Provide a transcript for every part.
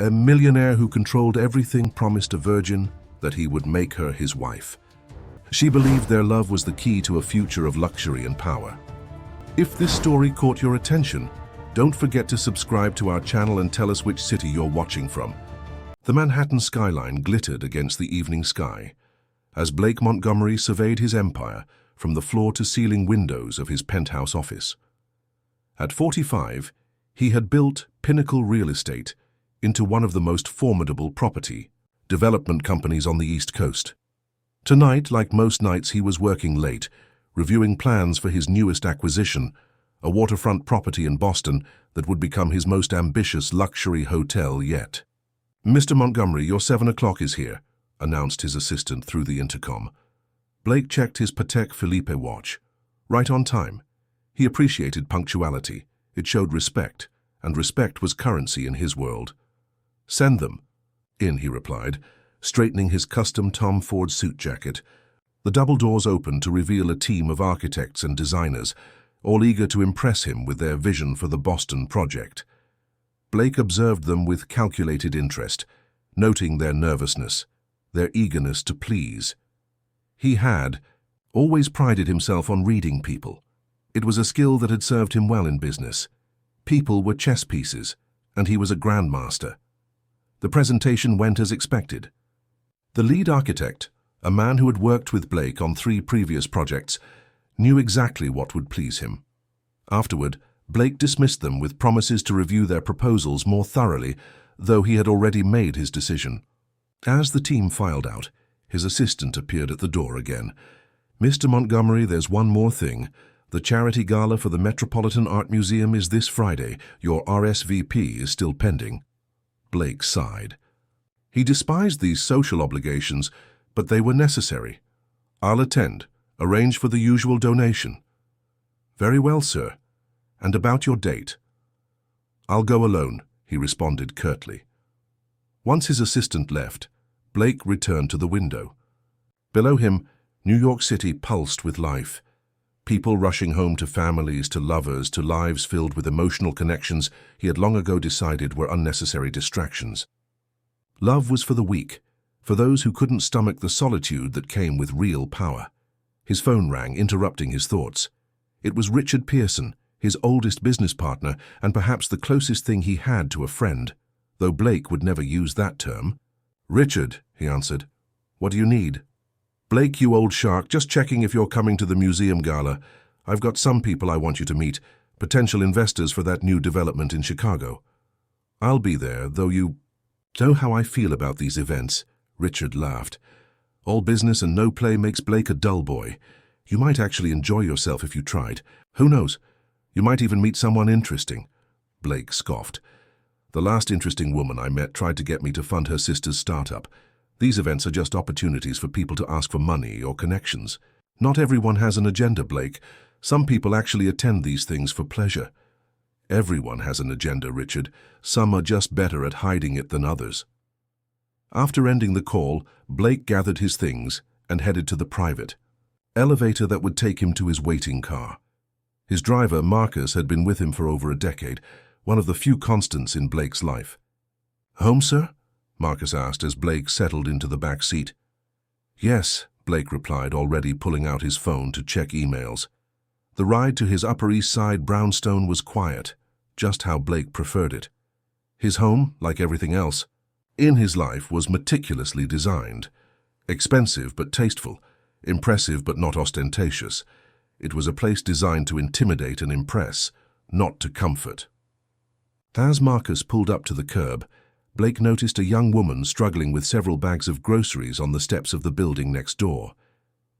A millionaire who controlled everything promised a virgin that he would make her his wife. She believed their love was the key to a future of luxury and power. If this story caught your attention, don't forget to subscribe to our channel and tell us which city you're watching from. The Manhattan skyline glittered against the evening sky as Blake Montgomery surveyed his empire from the floor-to-ceiling windows of his penthouse office. At 45, he had built Pinnacle Real Estate into one of the most formidable property development companies on the East Coast. Tonight, like most nights, he was working late, reviewing plans for his newest acquisition, a waterfront property in Boston that would become his most ambitious luxury hotel yet. "Mr. Montgomery, your 7 o'clock is here," announced his assistant through the intercom. Blake checked his Patek Philippe watch. Right on time. He appreciated punctuality. It showed respect, and respect was currency in his world. "Send them." "In," he replied, straightening his custom Tom Ford suit jacket. The double doors opened to reveal a team of architects and designers, all eager to impress him with their vision for the Boston project. Blake observed them with calculated interest, noting their nervousness, their eagerness to please. He had always prided himself on reading people. It was a skill that had served him well in business. People were chess pieces, and he was a grandmaster. The presentation went as expected. The lead architect, a man who had worked with Blake on 3 previous projects, knew exactly what would please him. Afterward, Blake dismissed them with promises to review their proposals more thoroughly, though he had already made his decision. As the team filed out, his assistant appeared at the door again. "Mr. Montgomery, there's one more thing. The charity gala for the Metropolitan Art Museum is this Friday. Your RSVP is still pending." Blake sighed. He despised these social obligations, but they were necessary. "I'll attend. Arrange for the usual donation." "Very well, sir. And about your date?" "I'll go alone," he responded curtly. Once his assistant left, Blake returned to the window. Below him, New York City pulsed with life. People rushing home to families, to lovers, to lives filled with emotional connections he had long ago decided were unnecessary distractions. Love was for the weak, for those who couldn't stomach the solitude that came with real power. His phone rang, interrupting his thoughts. It was Richard Pearson, his oldest business partner, and perhaps the closest thing he had to a friend, though Blake would never use that term. "Richard," he answered. "What do you need?" "Blake, you old shark, just checking if you're coming to the museum gala. I've got some people I want you to meet, potential investors for that new development in Chicago." "I'll be there, though you know how I feel about these events," Richard laughed. "All business and no play makes Blake a dull boy. You might actually enjoy yourself if you tried. Who knows? You might even meet someone interesting." Blake scoffed. "The last interesting woman I met tried to get me to fund her sister's startup. These events are just opportunities for people to ask for money or connections. Not everyone has an agenda, Blake. Some people actually attend these things for pleasure." "Everyone has an agenda, Richard. Some are just better at hiding it than others." After ending the call, Blake gathered his things and headed to the private elevator that would take him to his waiting car. His driver, Marcus, had been with him for over a decade, one of the few constants in Blake's life. "Home, sir?" Marcus asked as Blake settled into the back seat. "Yes," Blake replied, already pulling out his phone to check emails. The ride to his Upper East Side brownstone was quiet, just how Blake preferred it. His home, like everything else in his life, was meticulously designed. Expensive but tasteful, impressive but not ostentatious. It was a place designed to intimidate and impress, not to comfort. As Marcus pulled up to the curb, Blake noticed a young woman struggling with several bags of groceries on the steps of the building next door.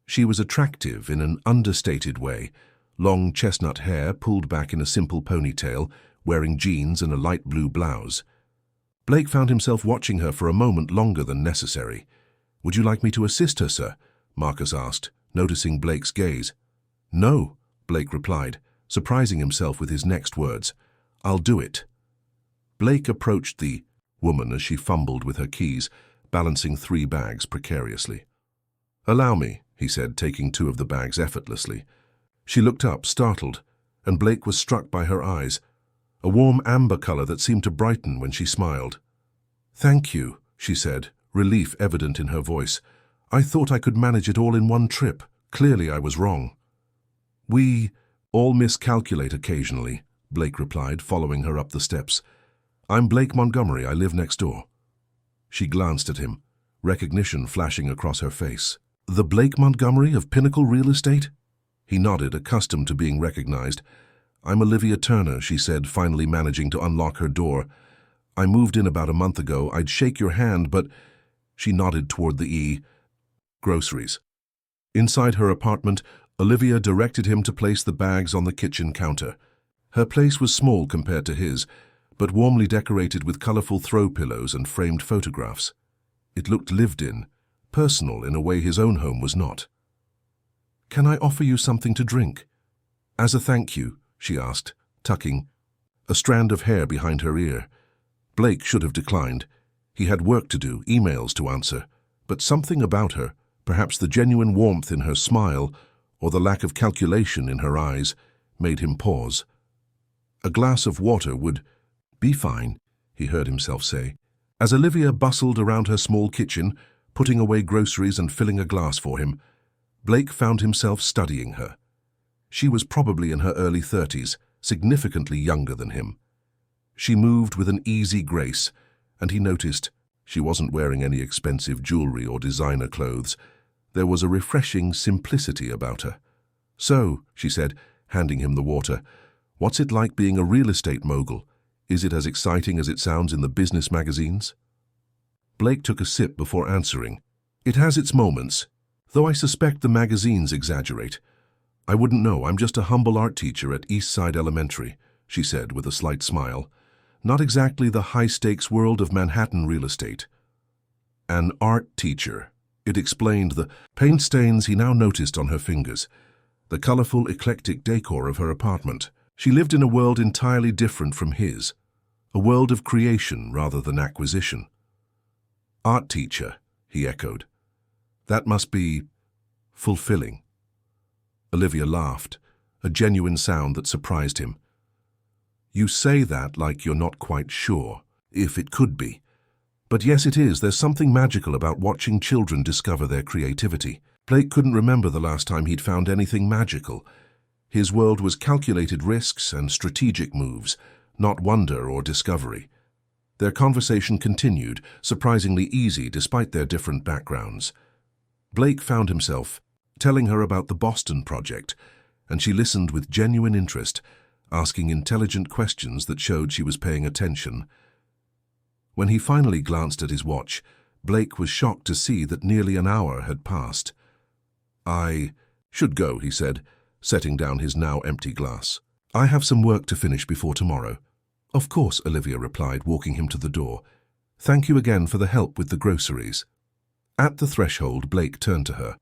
She was attractive in an understated way, long chestnut hair pulled back in a simple ponytail, wearing jeans and a light blue blouse. Blake found himself watching her for a moment longer than necessary. "Would you like me to assist her, sir?" Marcus asked, noticing Blake's gaze. "No," Blake replied, surprising himself with his next words. "I'll do it." Blake approached the woman as she fumbled with her keys, balancing 3 bags precariously. "Allow me," he said, taking 2 of the bags effortlessly. She looked up, startled, and Blake was struck by her eyes, a warm amber color that seemed to brighten when she smiled. "Thank you," she said, relief evident in her voice. "I thought I could manage it all in one trip. Clearly I was wrong." "We all miscalculate occasionally," Blake replied, following her up the steps. "I'm Blake Montgomery. I live next door." She glanced at him, recognition flashing across her face. "The Blake Montgomery of Pinnacle Real Estate?" He nodded, accustomed to being recognized. "I'm Olivia Turner," she said, finally managing to unlock her door. "I moved in about a month ago. I'd shake your hand, but—" She nodded toward the groceries. Inside her apartment, Olivia directed him to place the bags on the kitchen counter. Her place was small compared to his, but warmly decorated with colorful throw pillows and framed photographs. It looked lived in, personal in a way his own home was not. "Can I offer you something to drink?" "As a thank you," she asked, tucking a strand of hair behind her ear. Blake should have declined. He had work to do, emails to answer, but something about her, perhaps the genuine warmth in her smile or the lack of calculation in her eyes, made him pause. A glass of water would be fine, he heard himself say. As Olivia bustled around her small kitchen, putting away groceries and filling a glass for him, Blake found himself studying her. She was probably in her early 30s, significantly younger than him. She moved with an easy grace, and he noticed she wasn't wearing any expensive jewelry or designer clothes. There was a refreshing simplicity about her. "So," she said, handing him the water, "what's it like being a real estate mogul? Is it as exciting as it sounds in the business magazines?" Blake took a sip before answering. "It has its moments, though I suspect the magazines exaggerate. I wouldn't know, I'm just a humble art teacher at Eastside Elementary," she said with a slight smile. "Not exactly the high-stakes world of Manhattan real estate." An art teacher. It explained the paint stains he now noticed on her fingers, the colorful, eclectic decor of her apartment. She lived in a world entirely different from his, a world of creation rather than acquisition. "Art teacher," he echoed. "That must be fulfilling." Olivia laughed, a genuine sound that surprised him. "You say that like you're not quite sure if it could be. But yes, it is. There's something magical about watching children discover their creativity." Blake couldn't remember the last time he'd found anything magical. His world was calculated risks and strategic moves, not wonder or discovery. Their conversation continued, surprisingly easy despite their different backgrounds. Blake found himself telling her about the Boston project, and she listened with genuine interest, asking intelligent questions that showed she was paying attention. When he finally glanced at his watch, Blake was shocked to see that nearly an hour had passed. "I should go," he said, setting down his now empty glass. "I have some work to finish before tomorrow." "Of course," Olivia replied, walking him to the door. "Thank you again for the help with the groceries." At the threshold, Blake turned to her.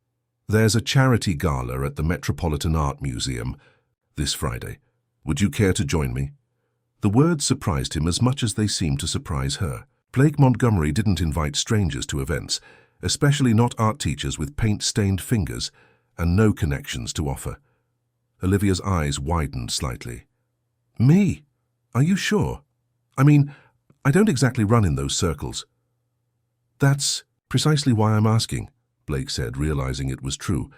"There's a charity gala at the Metropolitan Art Museum this Friday. Would you care to join me?" The words surprised him as much as they seemed to surprise her. Blake Montgomery didn't invite strangers to events, especially not art teachers with paint-stained fingers and no connections to offer. Olivia's eyes widened slightly. "Me? Are you sure? I mean, I don't exactly run in those circles." "That's precisely why I'm asking," Blake said, realizing it was true.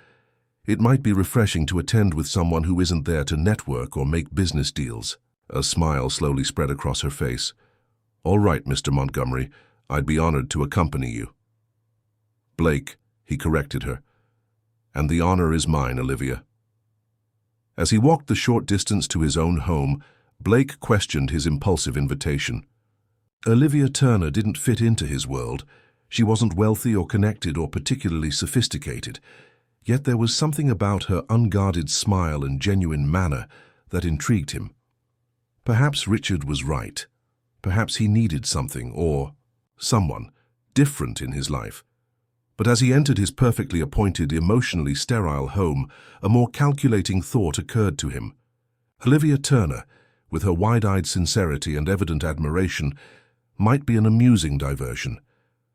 "It might be refreshing to attend with someone who isn't there to network or make business deals." A smile slowly spread across her face. "All right, Mr. Montgomery, I'd be honored to accompany you." "Blake," he corrected her. "And the honor is mine, Olivia." As he walked the short distance to his own home, Blake questioned his impulsive invitation. Olivia Turner didn't fit into his world. She wasn't wealthy or connected or particularly sophisticated, yet there was something about her unguarded smile and genuine manner that intrigued him. Perhaps Richard was right. Perhaps he needed something, or someone, different in his life. But as he entered his perfectly appointed, emotionally sterile home, a more calculating thought occurred to him. Olivia Turner, with her wide-eyed sincerity and evident admiration, might be an amusing diversion,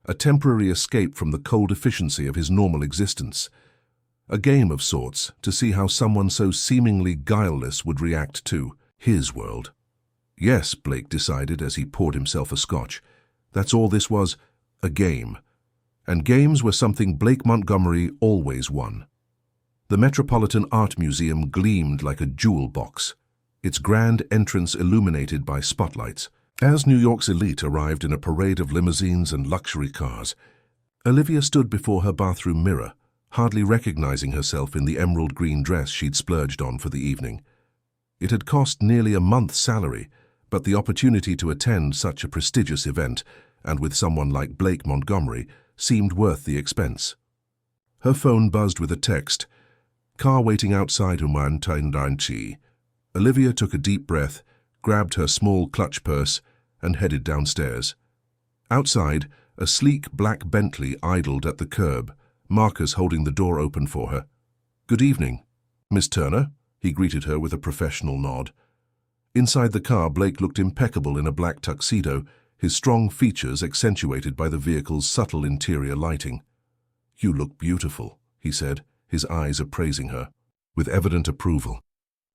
a temporary escape from the cold efficiency of his normal existence. A game of sorts to see how someone so seemingly guileless would react to his world. Yes, Blake decided as he poured himself a scotch. That's all this was, a game. And games were something Blake Montgomery always won. The Metropolitan Art Museum gleamed like a jewel box, its grand entrance illuminated by spotlights. As New York's elite arrived in a parade of limousines and luxury cars, Olivia stood before her bathroom mirror, hardly recognizing herself in the emerald green dress she'd splurged on for the evening. It had cost nearly a month's salary, but the opportunity to attend such a prestigious event, and with someone like Blake Montgomery, seemed worth the expense. Her phone buzzed with a text. Car waiting outside Humantaindanchi. Olivia took a deep breath, grabbed her small clutch purse, and headed downstairs. Outside, a sleek black Bentley idled at the curb, Marcus holding the door open for her. "Good evening, Miss Turner," he greeted her with a professional nod. Inside the car, Blake looked impeccable in a black tuxedo, his strong features accentuated by the vehicle's subtle interior lighting. "You look beautiful," he said, his eyes appraising her, with evident approval.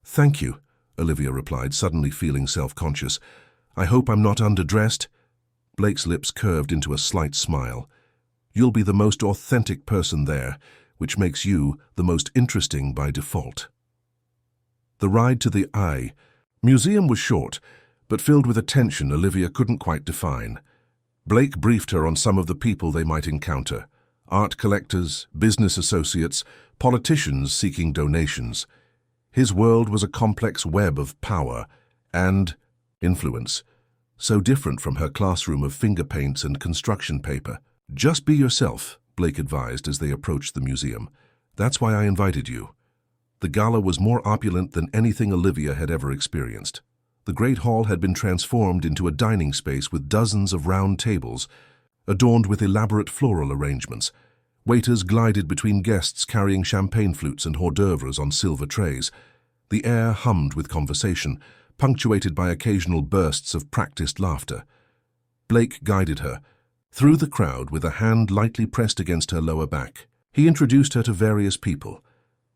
"Thank you," Olivia replied, suddenly feeling self-conscious. "I hope I'm not underdressed?" Blake's lips curved into a slight smile. "You'll be the most authentic person there, which makes you the most interesting by default." The ride to the museum was short, but filled with a tension Olivia couldn't quite define. Blake briefed her on some of the people they might encounter: art collectors, business associates, politicians seeking donations. His world was a complex web of power and influence, so different from her classroom of finger paints and construction paper. "Just be yourself," Blake advised as they approached the museum. "That's why I invited you." The gala was more opulent than anything Olivia had ever experienced. The great hall had been transformed into a dining space with dozens of round tables, adorned with elaborate floral arrangements. Waiters glided between guests carrying champagne flutes and hors d'oeuvres on silver trays. The air hummed with conversation, punctuated by occasional bursts of practiced laughter. Blake guided her through the crowd with a hand lightly pressed against her lower back. He introduced her to various people,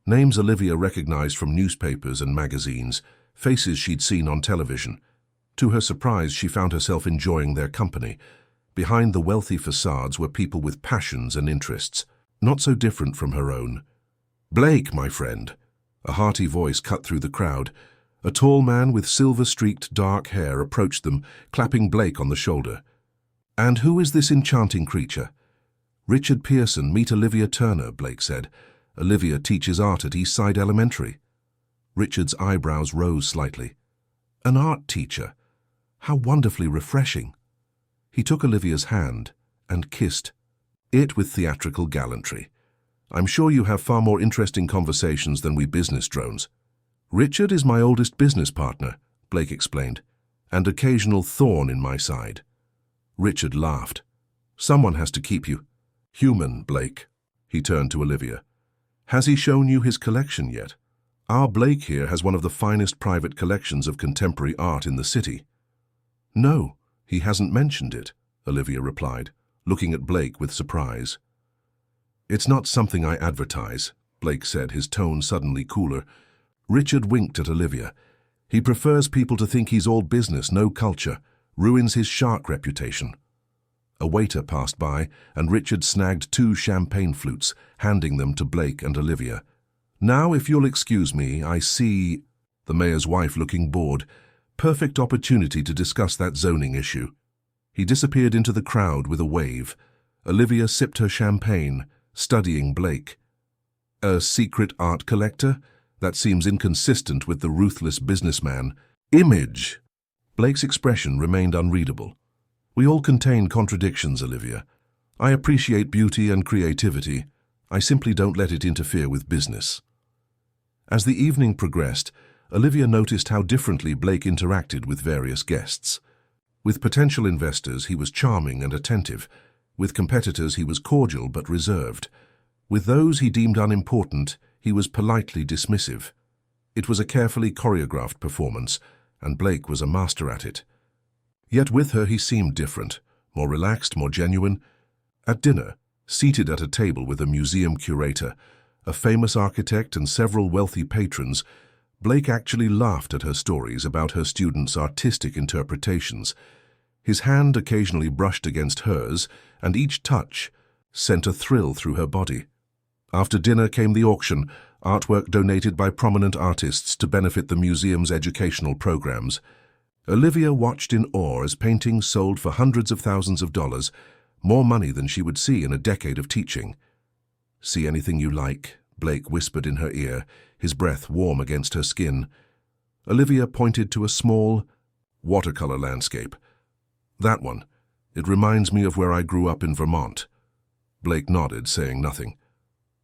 names Olivia recognized from newspapers and magazines, faces she'd seen on television. To her surprise, she found herself enjoying their company. Behind the wealthy facades were people with passions and interests, not so different from her own. "Blake, my friend," a hearty voice cut through the crowd. A tall man with silver-streaked dark hair approached them, clapping Blake on the shoulder. "And who is this enchanting creature?" "Richard Pearson, meet Olivia Turner," Blake said. "Olivia teaches art at Eastside Elementary." Richard's eyebrows rose slightly. "An art teacher? How wonderfully refreshing." He took Olivia's hand and kissed it with theatrical gallantry. "I'm sure you have far more interesting conversations than we business drones." "Richard is my oldest business partner," Blake explained, "and occasional thorn in my side." Richard laughed. "Someone has to keep you human, Blake." He turned to Olivia. "Has he shown you his collection yet? Our Blake here has one of the finest private collections of contemporary art in the city." "No, he hasn't mentioned it," Olivia replied, looking at Blake with surprise. "It's not something I advertise," Blake said, his tone suddenly cooler. Richard winked at Olivia. "He prefers people to think he's all business, no culture, ruins his shark reputation." A waiter passed by, and Richard snagged 2 champagne flutes, handing them to Blake and Olivia. "Now, if you'll excuse me, I see," the mayor's wife looking bored, "perfect opportunity to discuss that zoning issue." He disappeared into the crowd with a wave. Olivia sipped her champagne, studying Blake. "A secret art collector? That seems inconsistent with the ruthless businessman image." Blake's expression remained unreadable. "We all contain contradictions, Olivia. I appreciate beauty and creativity. I simply don't let it interfere with business." As the evening progressed, Olivia noticed how differently Blake interacted with various guests. With potential investors, he was charming and attentive. With competitors, he was cordial but reserved. With those he deemed unimportant, he was politely dismissive. It was a carefully choreographed performance, and Blake was a master at it. Yet with her he seemed different, more relaxed, more genuine. At dinner, seated at a table with a museum curator, a famous architect and several wealthy patrons, Blake actually laughed at her stories about her students' artistic interpretations. His hand occasionally brushed against hers, and each touch sent a thrill through her body. After dinner came the auction, artwork donated by prominent artists to benefit the museum's educational programs. Olivia watched in awe as paintings sold for hundreds of thousands of dollars, more money than she would see in a decade of teaching. "See anything you like?" Blake whispered in her ear, his breath warm against her skin. Olivia pointed to a small, watercolor landscape. "That one. It reminds me of where I grew up in Vermont." Blake nodded, saying nothing.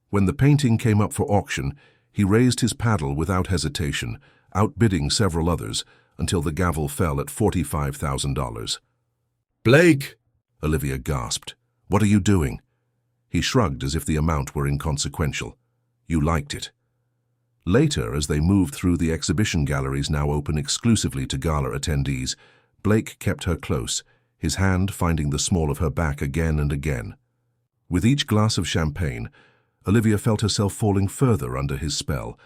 When the painting came up for auction, he raised his paddle without hesitation, outbidding several others, until the gavel fell at $45,000. "Blake!" Olivia gasped. "What are you doing?" He shrugged as if the amount were inconsequential. "You liked it." Later, as they moved through the exhibition galleries now open exclusively to gala attendees, Blake kept her close, his hand finding the small of her back again and again. With each glass of champagne, Olivia felt herself falling further under his spell.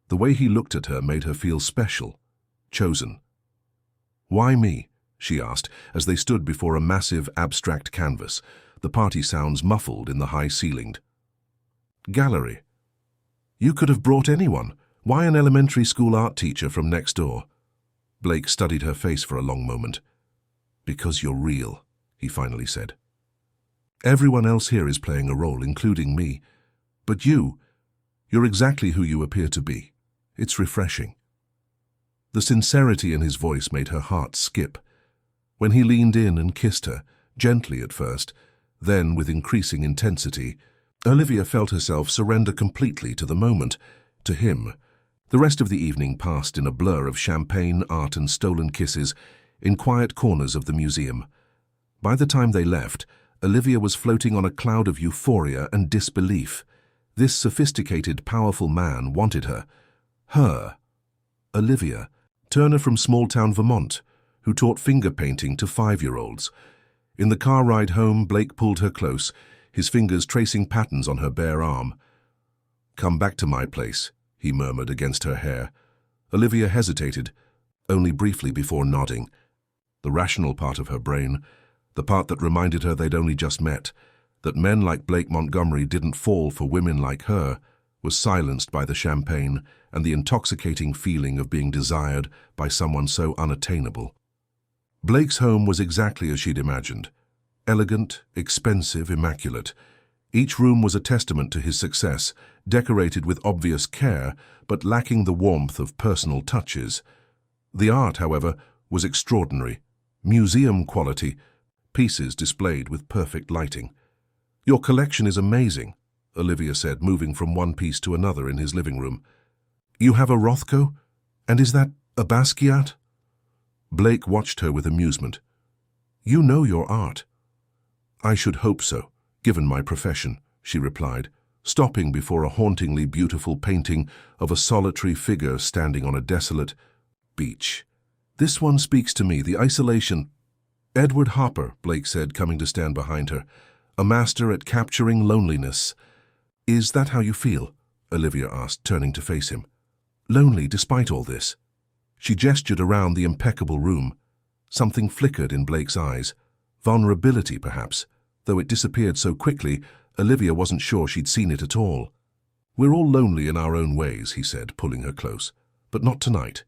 The way he looked at her made her feel special, chosen. "Why me?" she asked, as they stood before a massive, abstract canvas, the party sounds muffled in the high-ceilinged gallery. "You could have brought anyone. Why an elementary school art teacher from next door?" Blake studied her face for a long moment. "Because you're real," he finally said. "Everyone else here is playing a role, including me. But you're exactly who you appear to be. It's refreshing." The sincerity in his voice made her heart skip. When he leaned in and kissed her, gently at first, then with increasing intensity, Olivia felt herself surrender completely to the moment, to him. The rest of the evening passed in a blur of champagne, art, and stolen kisses in quiet corners of the museum. By the time they left, Olivia was floating on a cloud of euphoria and disbelief. This sophisticated, powerful man wanted her. Her. Olivia, Turner from small-town Vermont, who taught finger painting to 5-year-olds. In the car ride home, Blake pulled her close, his fingers tracing patterns on her bare arm. "Come back to my place," he murmured against her hair. Olivia hesitated, only briefly before nodding. The rational part of her brain, the part that reminded her they'd only just met, that men like Blake Montgomery didn't fall for women like her, was silenced by the champagne and the intoxicating feeling of being desired by someone so unattainable. Blake's home was exactly as she'd imagined. Elegant, expensive, immaculate. Each room was a testament to his success, decorated with obvious care, but lacking the warmth of personal touches. The art, however, was extraordinary. Museum quality, pieces displayed with perfect lighting. "Your collection is amazing," Olivia said, moving from one piece to another in his living room. "You have a Rothko? And is that a Basquiat?" Blake watched her with amusement. "You know your art." "I should hope so, given my profession," she replied, stopping before a hauntingly beautiful painting of a solitary figure standing on a desolate beach. "This one speaks to me, the isolation." "Edward Hopper," Blake said, coming to stand behind her, "a master at capturing loneliness." "Is that how you feel?" Olivia asked, turning to face him. "Lonely despite all this?" She gestured around the impeccable room. Something flickered in Blake's eyes. Vulnerability, perhaps. Though it disappeared so quickly, Olivia wasn't sure she'd seen it at all. "We're all lonely in our own ways," he said, pulling her close. "But not tonight."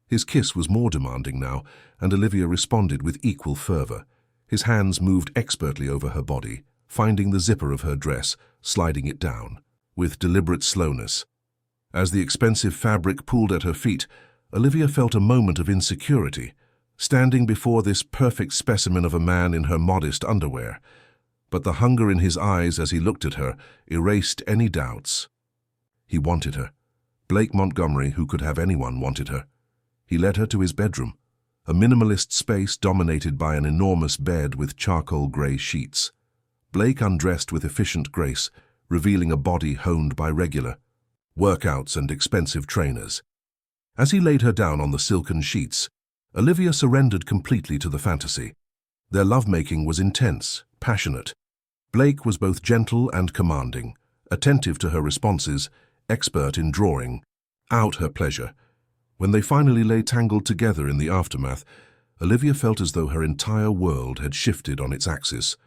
His kiss was more demanding now, and Olivia responded with equal fervor. His hands moved expertly over her body, finding the zipper of her dress, sliding it down, with deliberate slowness. As the expensive fabric pulled at her feet, Olivia felt a moment of insecurity, standing before this perfect specimen of a man in her modest underwear. But the hunger in his eyes as he looked at her erased any doubts. He wanted her. Blake Montgomery, who could have anyone, wanted her. He led her to his bedroom, a minimalist space dominated by an enormous bed with charcoal grey sheets. Blake undressed with efficient grace, revealing a body honed by regular workouts and expensive trainers. As he laid her down on the silken sheets, Olivia surrendered completely to the fantasy. Their lovemaking was intense, passionate. Blake was both gentle and commanding, attentive to her responses, expert in drawing out her pleasure. When they finally lay tangled together in the aftermath, Olivia felt as though her entire world had shifted on its axis.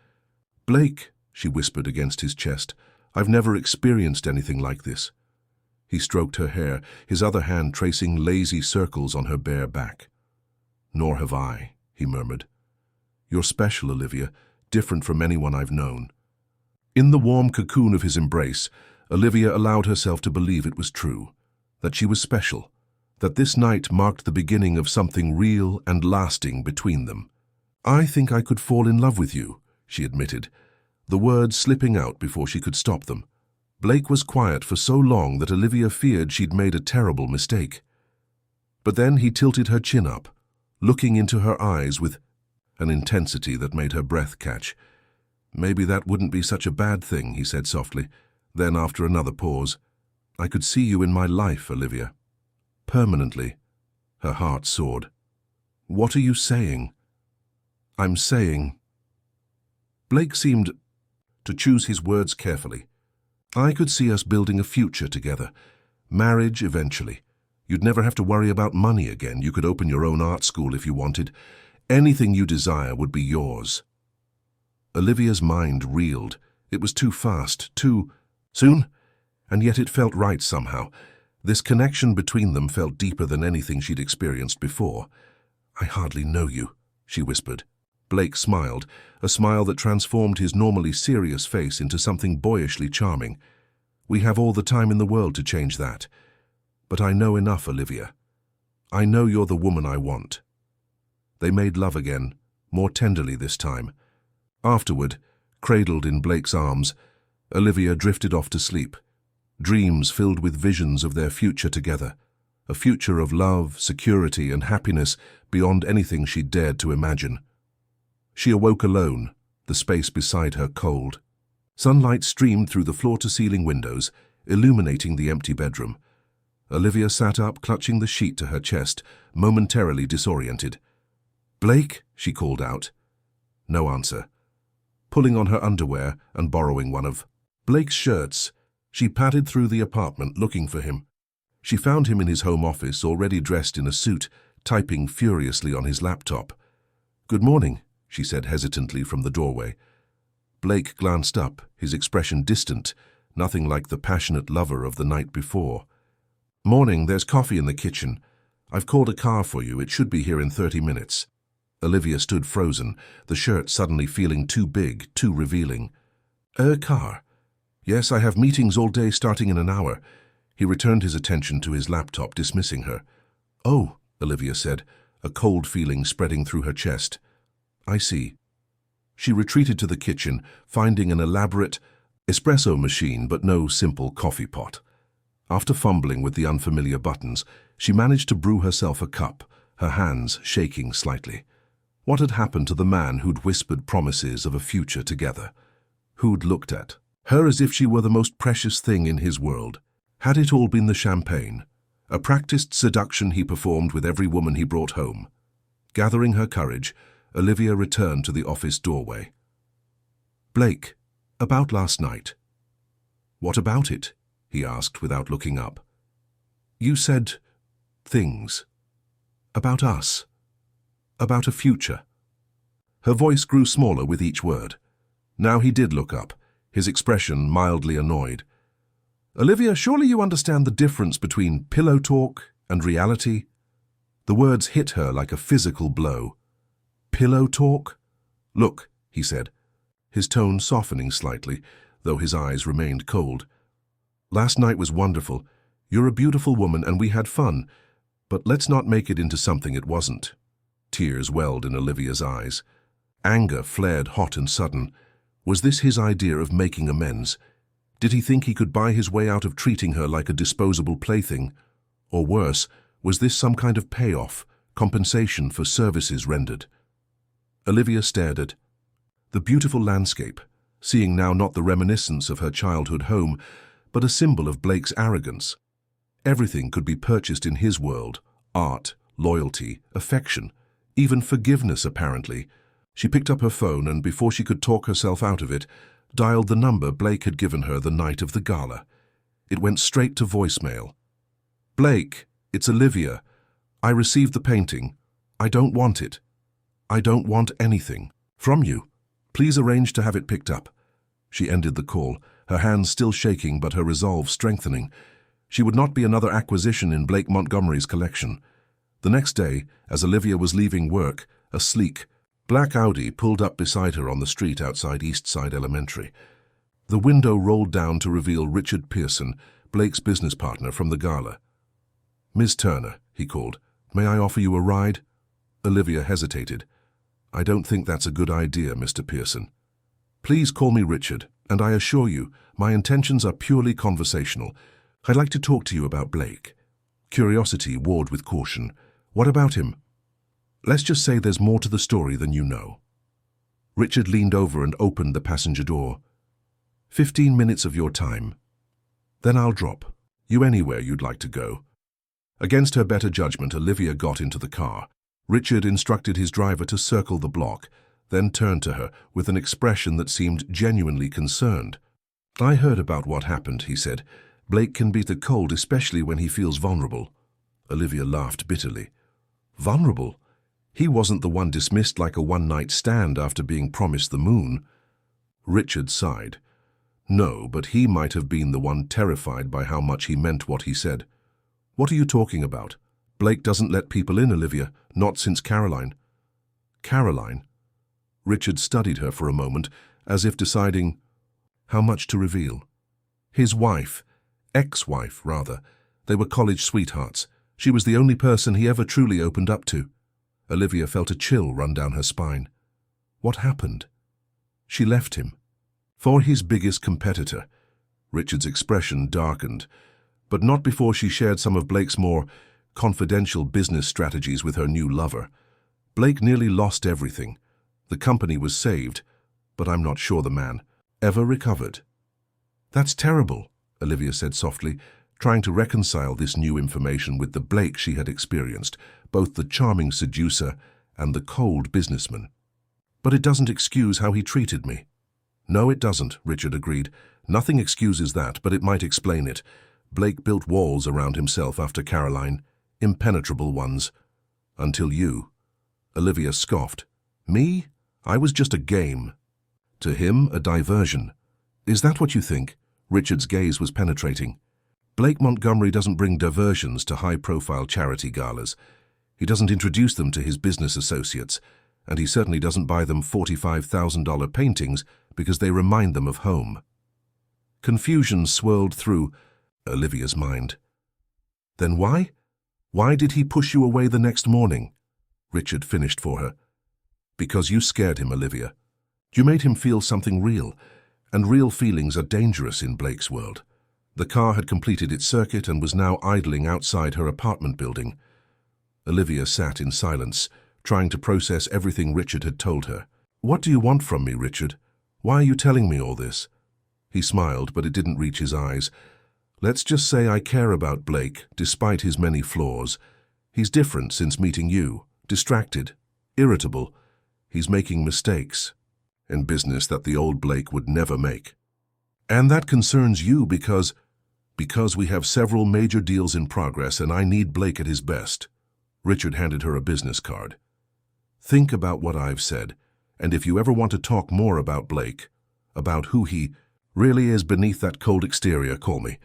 "Blake," she whispered against his chest, "I've never experienced anything like this." He stroked her hair, his other hand tracing lazy circles on her bare back. "Nor have I," he murmured. "You're special, Olivia, different from anyone I've known." In the warm cocoon of his embrace, Olivia allowed herself to believe it was true, that she was special, that this night marked the beginning of something real and lasting between them. "I think I could fall in love with you," she admitted, the words slipping out before she could stop them. Blake was quiet for so long that Olivia feared she'd made a terrible mistake. But then he tilted her chin up, looking into her eyes with an intensity that made her breath catch. "Maybe that wouldn't be such a bad thing," he said softly. Then, after another pause, "I could see you in my life, Olivia. Permanently." Her heart soared. "What are you saying?" "I'm saying—" Blake seemed to choose his words carefully. "I could see us building a future together. Marriage eventually. You'd never have to worry about money again. You could open your own art school if you wanted. Anything you desire would be yours." Olivia's mind reeled. It was too fast, too soon, and yet it felt right somehow. This connection between them felt deeper than anything she'd experienced before. "I hardly know you," she whispered. Blake smiled, a smile that transformed his normally serious face into something boyishly charming. "We have all the time in the world to change that. But I know enough, Olivia. I know you're the woman I want." They made love again, more tenderly this time. Afterward, cradled in Blake's arms, Olivia drifted off to sleep, dreams filled with visions of their future together, a future of love, security, and happiness beyond anything she'd dared to imagine. She awoke alone, the space beside her cold. Sunlight streamed through the floor-to-ceiling windows, illuminating the empty bedroom. Olivia sat up, clutching the sheet to her chest, momentarily disoriented. "Blake?" she called out. No answer. Pulling on her underwear and borrowing one of Blake's shirts, she padded through the apartment looking for him. She found him in his home office, already dressed in a suit, typing furiously on his laptop. "Good morning," she said hesitantly from the doorway. Blake glanced up, his expression distant, nothing like the passionate lover of the night before. "Morning, there's coffee in the kitchen. I've called a car for you. It should be here in 30 minutes. Olivia stood frozen, the shirt suddenly feeling too big, too revealing. "A car? Yes, I have meetings all day starting in an hour." He returned his attention to his laptop, dismissing her. "Oh," Olivia said, a cold feeling spreading through her chest. "I see." She retreated to the kitchen, finding an elaborate espresso machine but no simple coffee pot. After fumbling with the unfamiliar buttons, she managed to brew herself a cup, her hands shaking slightly. What had happened to the man who'd whispered promises of a future together? Who'd looked at her as if she were the most precious thing in his world? Had it all been the champagne, a practiced seduction he performed with every woman he brought home? Gathering her courage, Olivia returned to the office doorway. "Blake, about last night." "What about it?" he asked without looking up. "You said things. About us. About a future." Her voice grew smaller with each word. Now he did look up, his expression mildly annoyed. "Olivia, surely you understand the difference between pillow talk and reality?" The words hit her like a physical blow. "Pillow talk?" "Look," he said, his tone softening slightly, though his eyes remained cold. "Last night was wonderful. You're a beautiful woman and we had fun, but let's not make it into something it wasn't." Tears welled in Olivia's eyes. Anger flared hot and sudden. Was this his idea of making amends? Did he think he could buy his way out of treating her like a disposable plaything? Or worse, was this some kind of payoff, compensation for services rendered? Olivia stared at the beautiful landscape, seeing now not the reminiscence of her childhood home, but a symbol of Blake's arrogance. Everything could be purchased in his world: art, loyalty, affection, even forgiveness, apparently. She picked up her phone and, before she could talk herself out of it, dialed the number Blake had given her the night of the gala. It went straight to voicemail. "Blake, it's Olivia. I received the painting. I don't want it." I don't want anything from you. Please arrange to have it picked up." She ended the call, her hands still shaking but her resolve strengthening. She would not be another acquisition in Blake Montgomery's collection. The next day, as Olivia was leaving work, a sleek, black Audi pulled up beside her on the street outside Eastside Elementary. The window rolled down to reveal Richard Pearson, Blake's business partner from the gala. "Miss Turner," he called, "may I offer you a ride?" Olivia hesitated. "I don't think that's a good idea, Mr. Pearson." "Please call me Richard, and I assure you, my intentions are purely conversational. I'd like to talk to you about Blake." Curiosity warred with caution. "What about him?" "Let's just say there's more to the story than you know." Richard leaned over and opened the passenger door. 15 minutes of your time. Then I'll drop you anywhere you'd like to go." Against her better judgment, Olivia got into the car. Richard instructed his driver to circle the block, then turned to her with an expression that seemed genuinely concerned. "I heard about what happened," he said. "Blake can beat the cold, especially when he feels vulnerable." Olivia laughed bitterly. "Vulnerable? He wasn't the one dismissed like a one-night stand after being promised the moon." Richard sighed. "No, but he might have been the one terrified by how much he meant what he said." "What are you talking about? Blake doesn't let people in, Olivia, not since Caroline." "Caroline?" Richard studied her for a moment, as if deciding how much to reveal. "His wife, ex-wife, rather. They were college sweethearts. She was the only person he ever truly opened up to." Olivia felt a chill run down her spine. "What happened?" "She left him. For his biggest competitor." Richard's expression darkened, but not before she shared some of Blake's more confidential business strategies with her new lover. "Blake nearly lost everything. The company was saved, but I'm not sure the man ever recovered." "That's terrible," Olivia said softly, trying to reconcile this new information with the Blake she had experienced, both the charming seducer and the cold businessman. "But it doesn't excuse how he treated me." "No, it doesn't," Richard agreed. "Nothing excuses that, but it might explain it. Blake built walls around himself after Caroline, impenetrable ones. Until you." Olivia scoffed. "Me? I was just a game." "To him, a diversion." "Is that what you think?" Richard's gaze was penetrating. "Blake Montgomery doesn't bring diversions to high-profile charity galas. He doesn't introduce them to his business associates, and he certainly doesn't buy them $45,000 paintings because they remind them of home." Confusion swirled through Olivia's mind. "Then why? Why did he push you away the next morning?" Richard finished for her. "Because you scared him, Olivia. You made him feel something real, and real feelings are dangerous in Blake's world." The car had completed its circuit and was now idling outside her apartment building. Olivia sat in silence, trying to process everything Richard had told her. "What do you want from me, Richard? Why are you telling me all this?" He smiled, but it didn't reach his eyes. "Let's just say I care about Blake, despite his many flaws. He's different since meeting you, distracted, irritable. He's making mistakes in business that the old Blake would never make. And that concerns you because we have several major deals in progress and I need Blake at his best." Richard handed her a business card. "Think about what I've said, and if you ever want to talk more about Blake, about who he really is beneath that cold exterior, call me."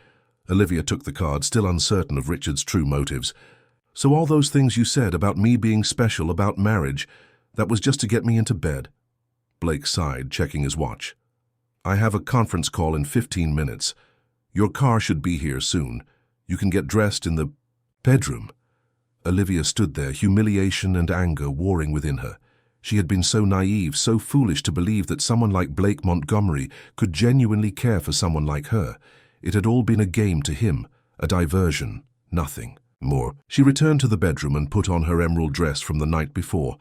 Olivia took the card, still uncertain of Richard's true motives. "So all those things you said about me being special, about marriage, that was just to get me into bed?" Blake sighed, checking his watch. "I have a conference call in 15 minutes. Your car should be here soon. You can get dressed in the bedroom." Olivia stood there, humiliation and anger warring within her. She had been so naive, so foolish to believe that someone like Blake Montgomery could genuinely care for someone like her. It had all been a game to him, a diversion, nothing more. She returned to the bedroom and put on her emerald dress from the night before,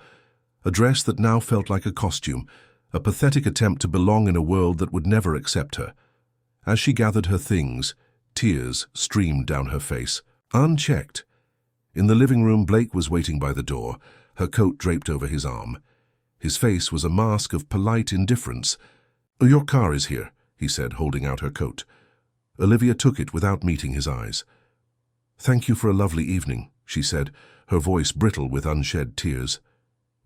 a dress that now felt like a costume, a pathetic attempt to belong in a world that would never accept her. As she gathered her things, tears streamed down her face, unchecked. In the living room, Blake was waiting by the door, her coat draped over his arm. His face was a mask of polite indifference. "Your car is here," he said, holding out her coat. Olivia took it without meeting his eyes. "Thank you for a lovely evening," she said, her voice brittle with unshed tears.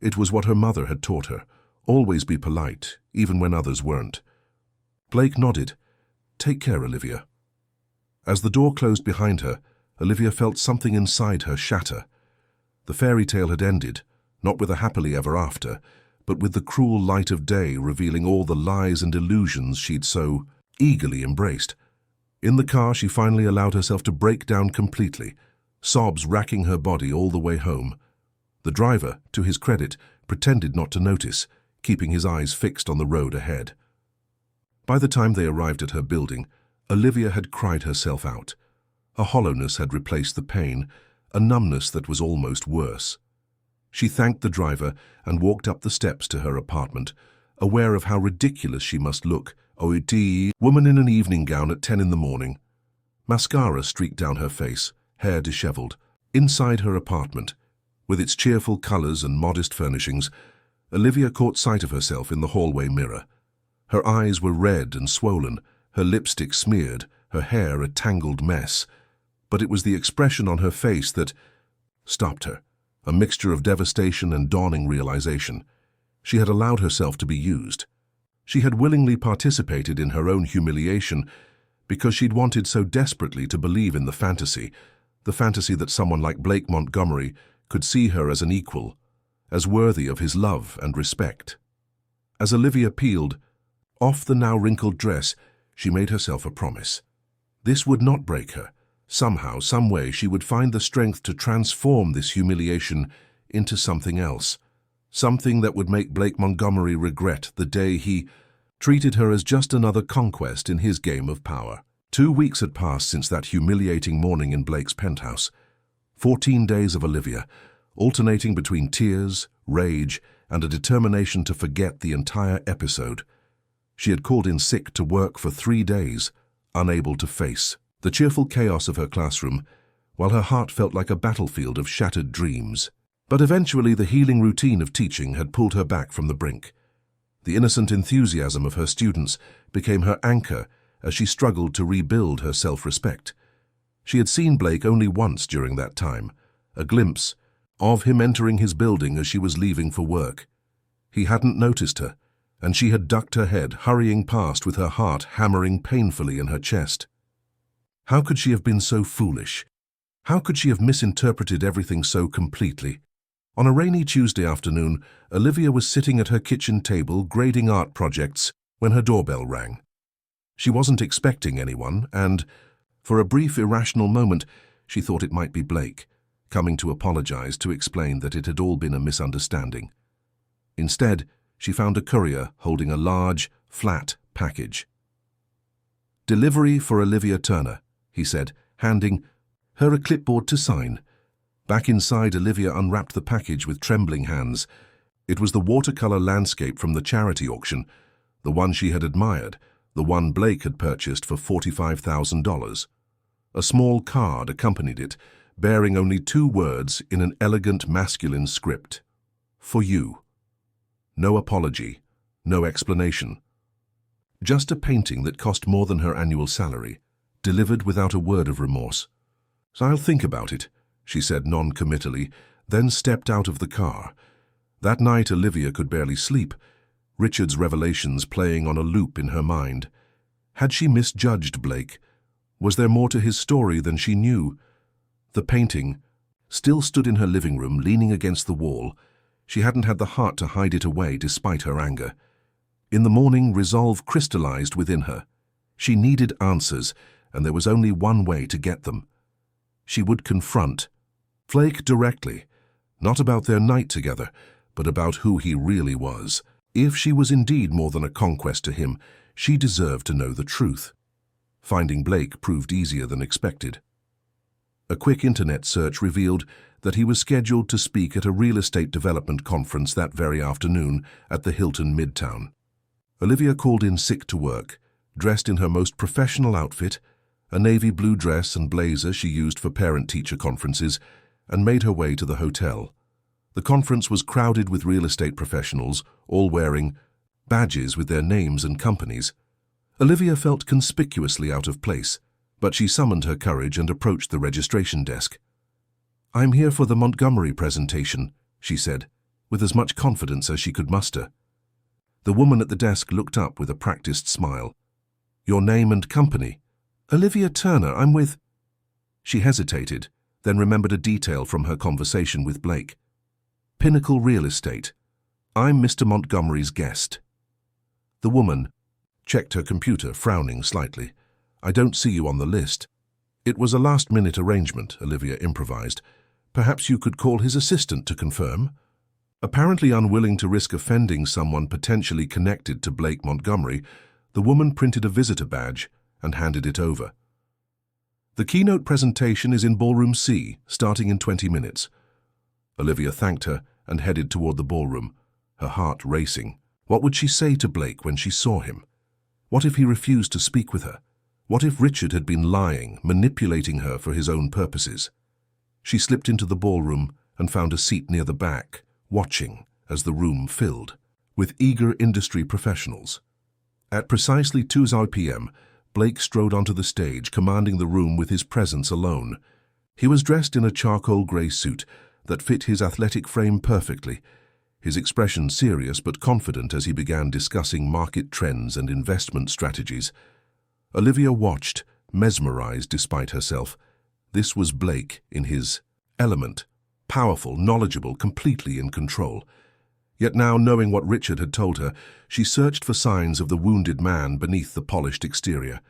It was what her mother had taught her. Always be polite, even when others weren't. Blake nodded. "Take care, Olivia." As the door closed behind her, Olivia felt something inside her shatter. The fairy tale had ended, not with a happily ever after, but with the cruel light of day revealing all the lies and illusions she'd so eagerly embraced. In the car, she finally allowed herself to break down completely, sobs racking her body all the way home. The driver, to his credit, pretended not to notice, keeping his eyes fixed on the road ahead. By the time they arrived at her building, Olivia had cried herself out. A hollowness had replaced the pain, a numbness that was almost worse. She thanked the driver and walked up the steps to her apartment, aware of how ridiculous she must look. Woman in an evening gown at 10 in the morning. Mascara streaked down her face, hair disheveled. Inside her apartment, with its cheerful colors and modest furnishings, Olivia caught sight of herself in the hallway mirror. Her eyes were red and swollen, her lipstick smeared, her hair a tangled mess. But it was the expression on her face that stopped her, a mixture of devastation and dawning realization. She had allowed herself to be used. She had willingly participated in her own humiliation because she'd wanted so desperately to believe in the fantasy that someone like Blake Montgomery could see her as an equal, as worthy of his love and respect. As Olivia peeled off the now wrinkled dress, she made herself a promise. This would not break her. Somehow, some way, she would find the strength to transform this humiliation into something else. Something that would make Blake Montgomery regret the day he treated her as just another conquest in his game of power. 2 weeks had passed since that humiliating morning in Blake's penthouse. 14 days of Olivia, alternating between tears, rage, and a determination to forget the entire episode. She had called in sick to work for 3 days, unable to face the cheerful chaos of her classroom, while her heart felt like a battlefield of shattered dreams. But eventually the healing routine of teaching had pulled her back from the brink. The innocent enthusiasm of her students became her anchor as she struggled to rebuild her self-respect. She had seen Blake only once during that time, a glimpse of him entering his building as she was leaving for work. He hadn't noticed her, and she had ducked her head, hurrying past with her heart hammering painfully in her chest. How could she have been so foolish? How could she have misinterpreted everything so completely? On a rainy Tuesday afternoon, Olivia was sitting at her kitchen table grading art projects when her doorbell rang. She wasn't expecting anyone, and, for a brief irrational moment, she thought it might be Blake, coming to apologize, to explain that it had all been a misunderstanding. Instead, she found a courier holding a large, flat package. "Delivery for Olivia Turner," he said, handing her a clipboard to sign. Back inside, Olivia unwrapped the package with trembling hands. It was the watercolor landscape from the charity auction, the one she had admired, the one Blake had purchased for $45,000. A small card accompanied it, bearing only 2 words in an elegant masculine script. "For you." No apology, no explanation. Just a painting that cost more than her annual salary, delivered without a word of remorse. "So I'll think about it," she said non-committally, then stepped out of the car. That night Olivia could barely sleep, Richard's revelations playing on a loop in her mind. Had she misjudged Blake? Was there more to his story than she knew? The painting still stood in her living room, leaning against the wall. She hadn't had the heart to hide it away despite her anger. In the morning, resolve crystallized within her. She needed answers, and there was only one way to get them. She would confront Blake directly, not about their night together, but about who he really was. If she was indeed more than a conquest to him, she deserved to know the truth. Finding Blake proved easier than expected. A quick internet search revealed that he was scheduled to speak at a real estate development conference that very afternoon at the Hilton Midtown. Olivia called in sick to work, dressed in her most professional outfit, a navy blue dress and blazer she used for parent-teacher conferences, and made her way to the hotel. The conference was crowded with real estate professionals, all wearing badges with their names and companies. Olivia felt conspicuously out of place, but she summoned her courage and approached the registration desk. "I'm here for the Montgomery presentation," she said, with as much confidence as she could muster. The woman at the desk looked up with a practiced smile. "Your name and company?" "Olivia Turner, I'm with—" She hesitated, then remembered a detail from her conversation with Blake. "Pinnacle Real Estate. I'm Mr. Montgomery's guest." The woman checked her computer, frowning slightly. "I don't see you on the list." "It was a last-minute arrangement," Olivia improvised. "Perhaps you could call his assistant to confirm?" Apparently unwilling to risk offending someone potentially connected to Blake Montgomery, the woman printed a visitor badge and handed it over. "The keynote presentation is in Ballroom C, starting in 20 minutes. Olivia thanked her and headed toward the ballroom, her heart racing. What would she say to Blake when she saw him? What if he refused to speak with her? What if Richard had been lying, manipulating her for his own purposes? She slipped into the ballroom and found a seat near the back, watching as the room filled with eager industry professionals. At precisely 2:00 p.m., Blake strode onto the stage, commanding the room with his presence alone. He was dressed in a charcoal grey suit that fit his athletic frame perfectly, his expression serious but confident as he began discussing market trends and investment strategies. Olivia watched, mesmerized despite herself. This was Blake in his element, powerful, knowledgeable, completely in control. Yet now, knowing what Richard had told her, she searched for signs of the wounded man beneath the polished exterior.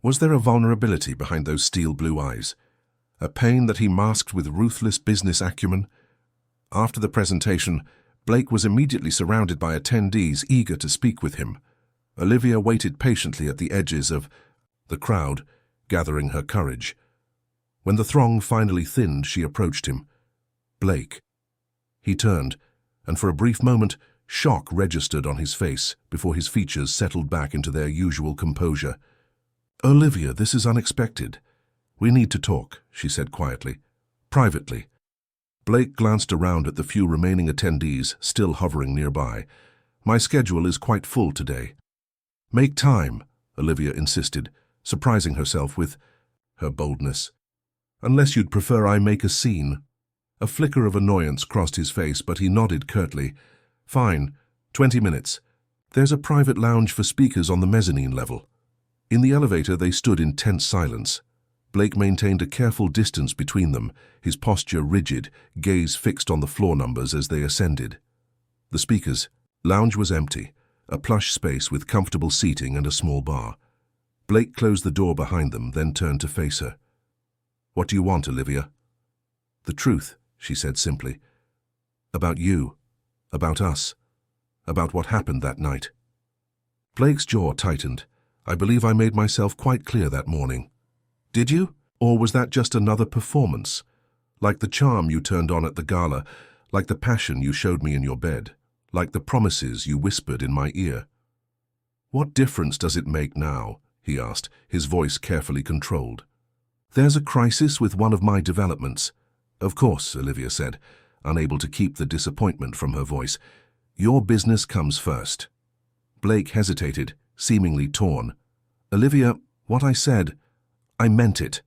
Was there a vulnerability behind those steel blue eyes? A pain that he masked with ruthless business acumen? After the presentation, Blake was immediately surrounded by attendees eager to speak with him. Olivia waited patiently at the edges of the crowd, gathering her courage. When the throng finally thinned, she approached him. "Blake." He turned, and for a brief moment, shock registered on his face before his features settled back into their usual composure. "Olivia, this is unexpected. We need to talk," she said quietly. "Privately." Blake glanced around at the few remaining attendees still hovering nearby. "My schedule is quite full today." "Make time," Olivia insisted, surprising herself with her boldness. "Unless you'd prefer I make a scene." A flicker of annoyance crossed his face, but he nodded curtly. "Fine, 20 minutes. There's a private lounge for speakers on the mezzanine level." In the elevator, they stood in tense silence. Blake maintained a careful distance between them, his posture rigid, gaze fixed on the floor numbers as they ascended. The speakers' lounge was empty, a plush space with comfortable seating and a small bar. Blake closed the door behind them, then turned to face her. "What do you want, Olivia?" "The truth," she said simply. "About you, about us, about what happened that night." Blake's jaw tightened. "I believe I made myself quite clear that morning." "Did you? Or was that just another performance? Like the charm you turned on at the gala, like the passion you showed me in your bed, like the promises you whispered in my ear?" "What difference does it make now?" he asked, his voice carefully controlled. "There's a crisis with one of my developments." "Of course," Olivia said, unable to keep the disappointment from her voice. "Your business comes first." Blake hesitated, seemingly torn. "Olivia, what I said, I meant it.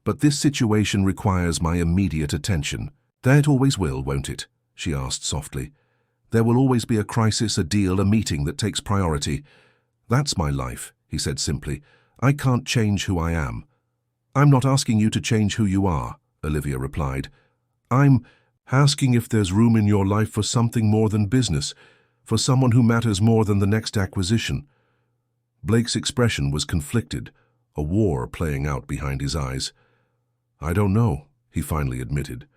But this situation requires my immediate attention." "That always will, won't it?" she asked softly. "There will always be a crisis, a deal, a meeting that takes priority." "That's my life," he said simply. "I can't change who I am." "I'm not asking you to change who you are," Olivia replied. "I'm asking if there's room in your life for something more than business, for someone who matters more than the next acquisition." Blake's expression was conflicted, a war playing out behind his eyes. "I don't know," he finally admitted.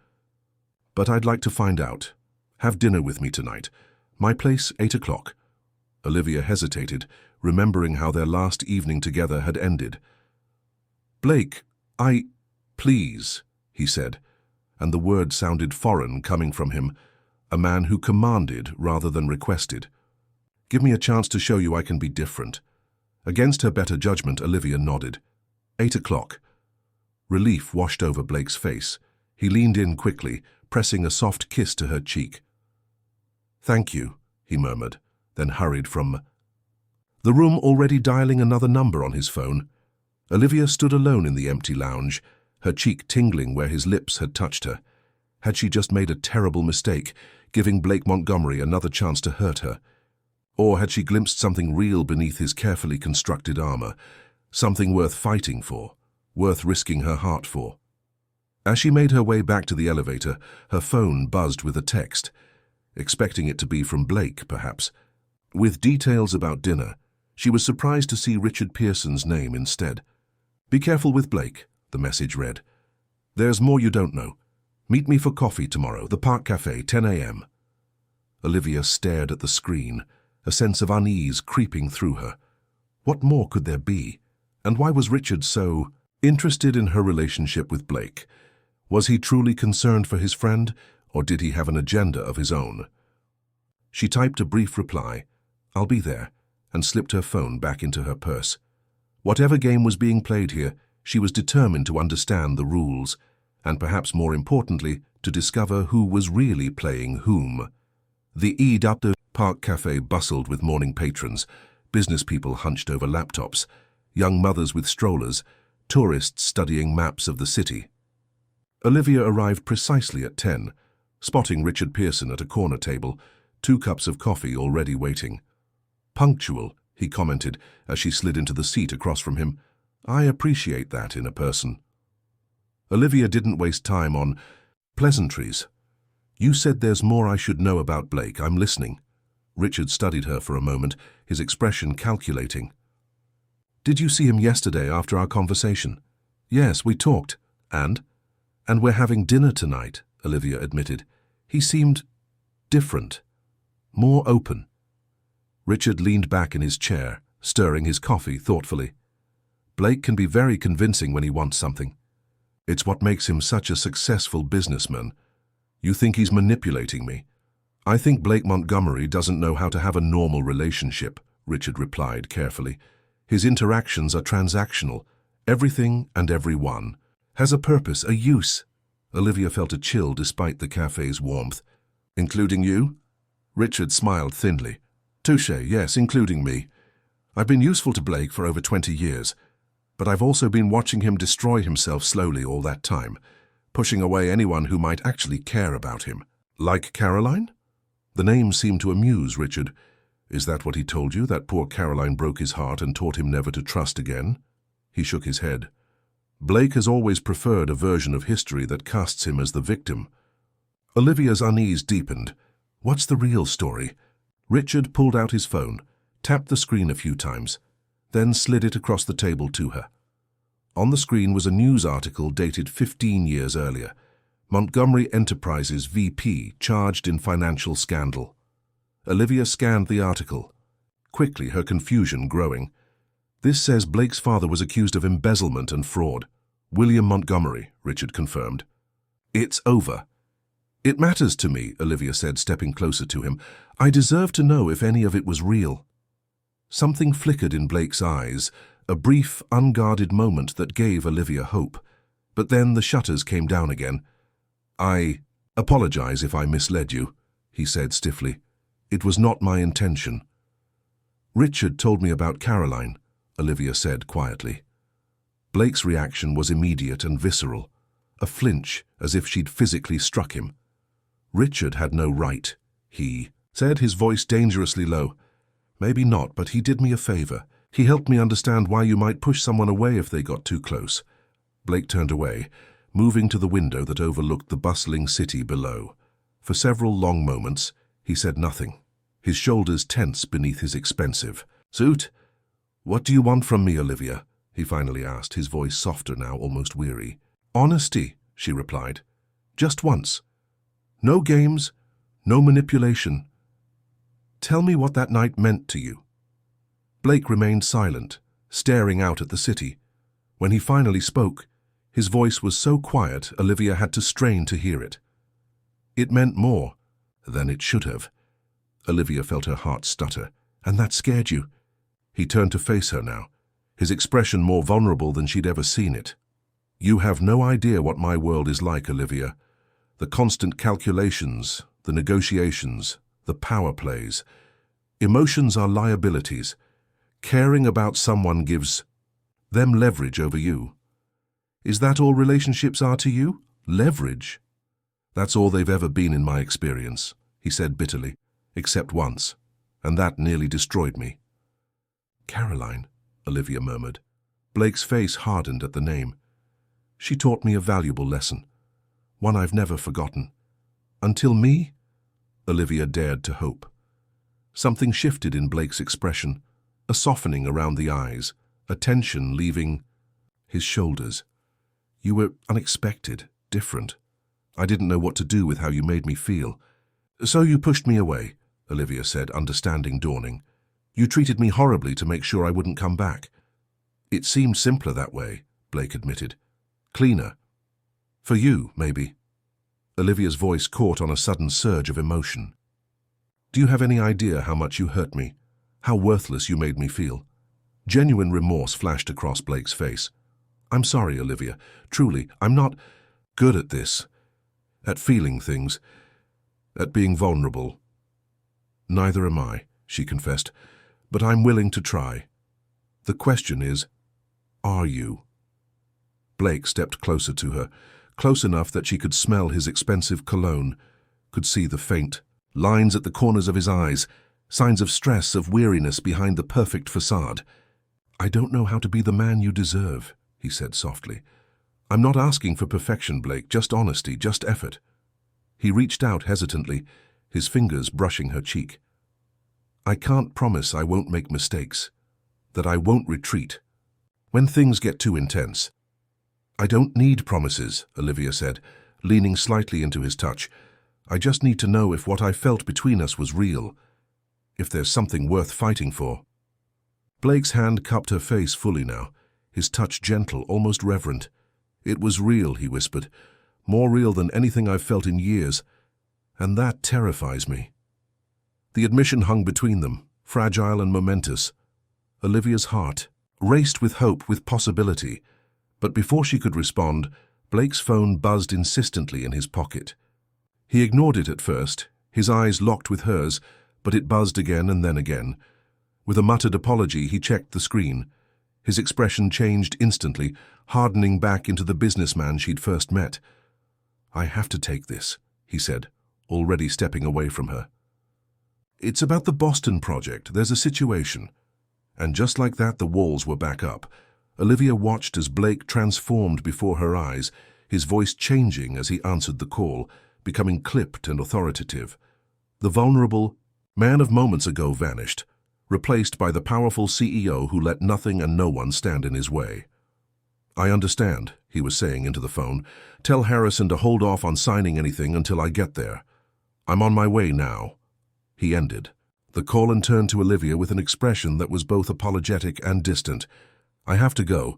"But I'd like to find out. Have dinner with me tonight. My place, 8 o'clock. Olivia hesitated, remembering how their last evening together had ended. "Blake, please," he said, and the word sounded foreign coming from him, a man who commanded rather than requested. "Give me a chance to show you I can be different." Against her better judgment, Olivia nodded. 8 o'clock. Relief washed over Blake's face. He leaned in quickly, pressing a soft kiss to her cheek. "Thank you," he murmured, then hurried from the room, already dialing another number on his phone. Olivia stood alone in the empty lounge, her cheek tingling where his lips had touched her. Had she just made a terrible mistake, giving Blake Montgomery another chance to hurt her? Or had she glimpsed something real beneath his carefully constructed armor, something worth fighting for, worth risking her heart for? As she made her way back to the elevator, her phone buzzed with a text, expecting it to be from Blake, perhaps. With details about dinner, she was surprised to see Richard Pearson's name instead. "Be careful with Blake," the message read. "There's more you don't know. Meet me for coffee tomorrow, the Park Cafe, 10 a.m. Olivia stared at the screen, a sense of unease creeping through her. What more could there be? And why was Richard so interested in her relationship with Blake? Was he truly concerned for his friend, or did he have an agenda of his own? She typed a brief reply, "I'll be there," and slipped her phone back into her purse. Whatever game was being played here, she was determined to understand the rules, and perhaps more importantly, to discover who was really playing whom. The EW Park Cafe bustled with morning patrons, business people hunched over laptops, young mothers with strollers, tourists studying maps of the city. Olivia arrived precisely at 10, spotting Richard Pearson at a corner table, 2 cups of coffee already waiting. "Punctual," he commented as she slid into the seat across from him. "I appreciate that in a person." Olivia didn't waste time on pleasantries. "You said there's more I should know about Blake. I'm listening." Richard studied her for a moment, his expression calculating. "Did you see him yesterday after our conversation?" "Yes, we talked." "And we're having dinner tonight," Olivia admitted. "He seemed different, more open." Richard leaned back in his chair, stirring his coffee thoughtfully. "Blake can be very convincing when he wants something. It's what makes him such a successful businessman. You think he's manipulating me?" "I think Blake Montgomery doesn't know how to have a normal relationship," Richard replied carefully. "His interactions are transactional. Everything and everyone has a purpose, a use." Olivia felt a chill despite the cafe's warmth. "Including you?" Richard smiled thinly. "Touché, yes, including me. I've been useful to Blake for over 20 years, but I've also been watching him destroy himself slowly all that time, pushing away anyone who might actually care about him." "Like Caroline?" The name seemed to amuse Richard. "Is that what he told you, that poor Caroline broke his heart and taught him never to trust again?" He shook his head. "Blake has always preferred a version of history that casts him as the victim." Olivia's unease deepened. "What's the real story?" Richard pulled out his phone, tapped the screen a few times, then slid it across the table to her. On the screen was a news article dated 15 years earlier. Montgomery Enterprises VP charged in financial scandal. Olivia scanned the article, quickly, her confusion growing. "This says Blake's father was accused of embezzlement and fraud. William Montgomery," Richard confirmed. "It's over." "It matters to me," Olivia said, stepping closer to him. "I deserve to know if any of it was real." Something flickered in Blake's eyes, a brief, unguarded moment that gave Olivia hope. But then the shutters came down again. "I apologize if I misled you," he said stiffly. "It was not my intention." "Richard told me about Caroline," Olivia said quietly. Blake's reaction was immediate and visceral, a flinch as if she'd physically struck him. "Richard had no right," he said, his voice dangerously low. "Maybe not, but he did me a favor. He helped me understand why you might push someone away if they got too close." Blake turned away, moving to the window that overlooked the bustling city below. For several long moments, he said nothing, his shoulders tense beneath his expensive suit. "What do you want from me, Olivia?" he finally asked, his voice softer now, almost weary. "Honesty," she replied. "Just once. No games, no manipulation. Tell me what that night meant to you." Blake remained silent, staring out at the city. When he finally spoke, his voice was so quiet Olivia had to strain to hear it. "It meant more than it should have." Olivia felt her heart stutter. "And that scared you?" He turned to face her now, his expression more vulnerable than she'd ever seen it. "You have no idea what my world is like, Olivia. The constant calculations, the negotiations, the power plays. Emotions are liabilities. Caring about someone gives them leverage over you. Is that all relationships are to you? Leverage? That's all they've ever been in my experience, he said bitterly, except once, and that nearly destroyed me. Caroline, Olivia murmured. Blake's face hardened at the name. She taught me a valuable lesson, one I've never forgotten. Until me? Olivia dared to hope. Something shifted in Blake's expression, a softening around the eyes, a tension leaving his shoulders. You were unexpected, different. I didn't know what to do with how you made me feel. So you pushed me away, Olivia said, understanding dawning. You treated me horribly to make sure I wouldn't come back. It seemed simpler that way, Blake admitted. Cleaner. For you, maybe. Olivia's voice caught on a sudden surge of emotion. Do you have any idea how much you hurt me? How worthless you made me feel? Genuine remorse flashed across Blake's face. I'm sorry, Olivia. Truly, I'm not good at this. At feeling things. At being vulnerable. Neither am I, she confessed, but I'm willing to try. The question is, are you? Blake stepped closer to her, close enough that she could smell his expensive cologne, could see the faint lines at the corners of his eyes, signs of stress, of weariness behind the perfect facade. I don't know how to be the man you deserve, he said softly. I'm not asking for perfection, Blake, just honesty, just effort. He reached out hesitantly, his fingers brushing her cheek. I can't promise I won't make mistakes, that I won't retreat. When things get too intense. I don't need promises, Olivia said, leaning slightly into his touch. I just need to know if what I felt between us was real, if there's something worth fighting for. Blake's hand cupped her face fully now, his touch gentle, almost reverent. It was real, he whispered, more real than anything I've felt in years, and that terrifies me. The admission hung between them, fragile and momentous. Olivia's heart raced with hope, with possibility, but before she could respond, Blake's phone buzzed insistently in his pocket. He ignored it at first, his eyes locked with hers, but it buzzed again and then again. With a muttered apology, he checked the screen. His expression changed instantly, hardening back into the businessman she'd first met. I have to take this, he said, already stepping away from her. It's about the Boston project. There's a situation. And just like that, the walls were back up. Olivia watched as Blake transformed before her eyes, his voice changing as he answered the call, becoming clipped and authoritative. The vulnerable man of moments ago vanished, replaced by the powerful CEO who let nothing and no one stand in his way. I understand, he was saying into the phone. Tell Harrison to hold off on signing anything until I get there. I'm on my way now. He ended the call and turned to Olivia with an expression that was both apologetic and distant. I have to go.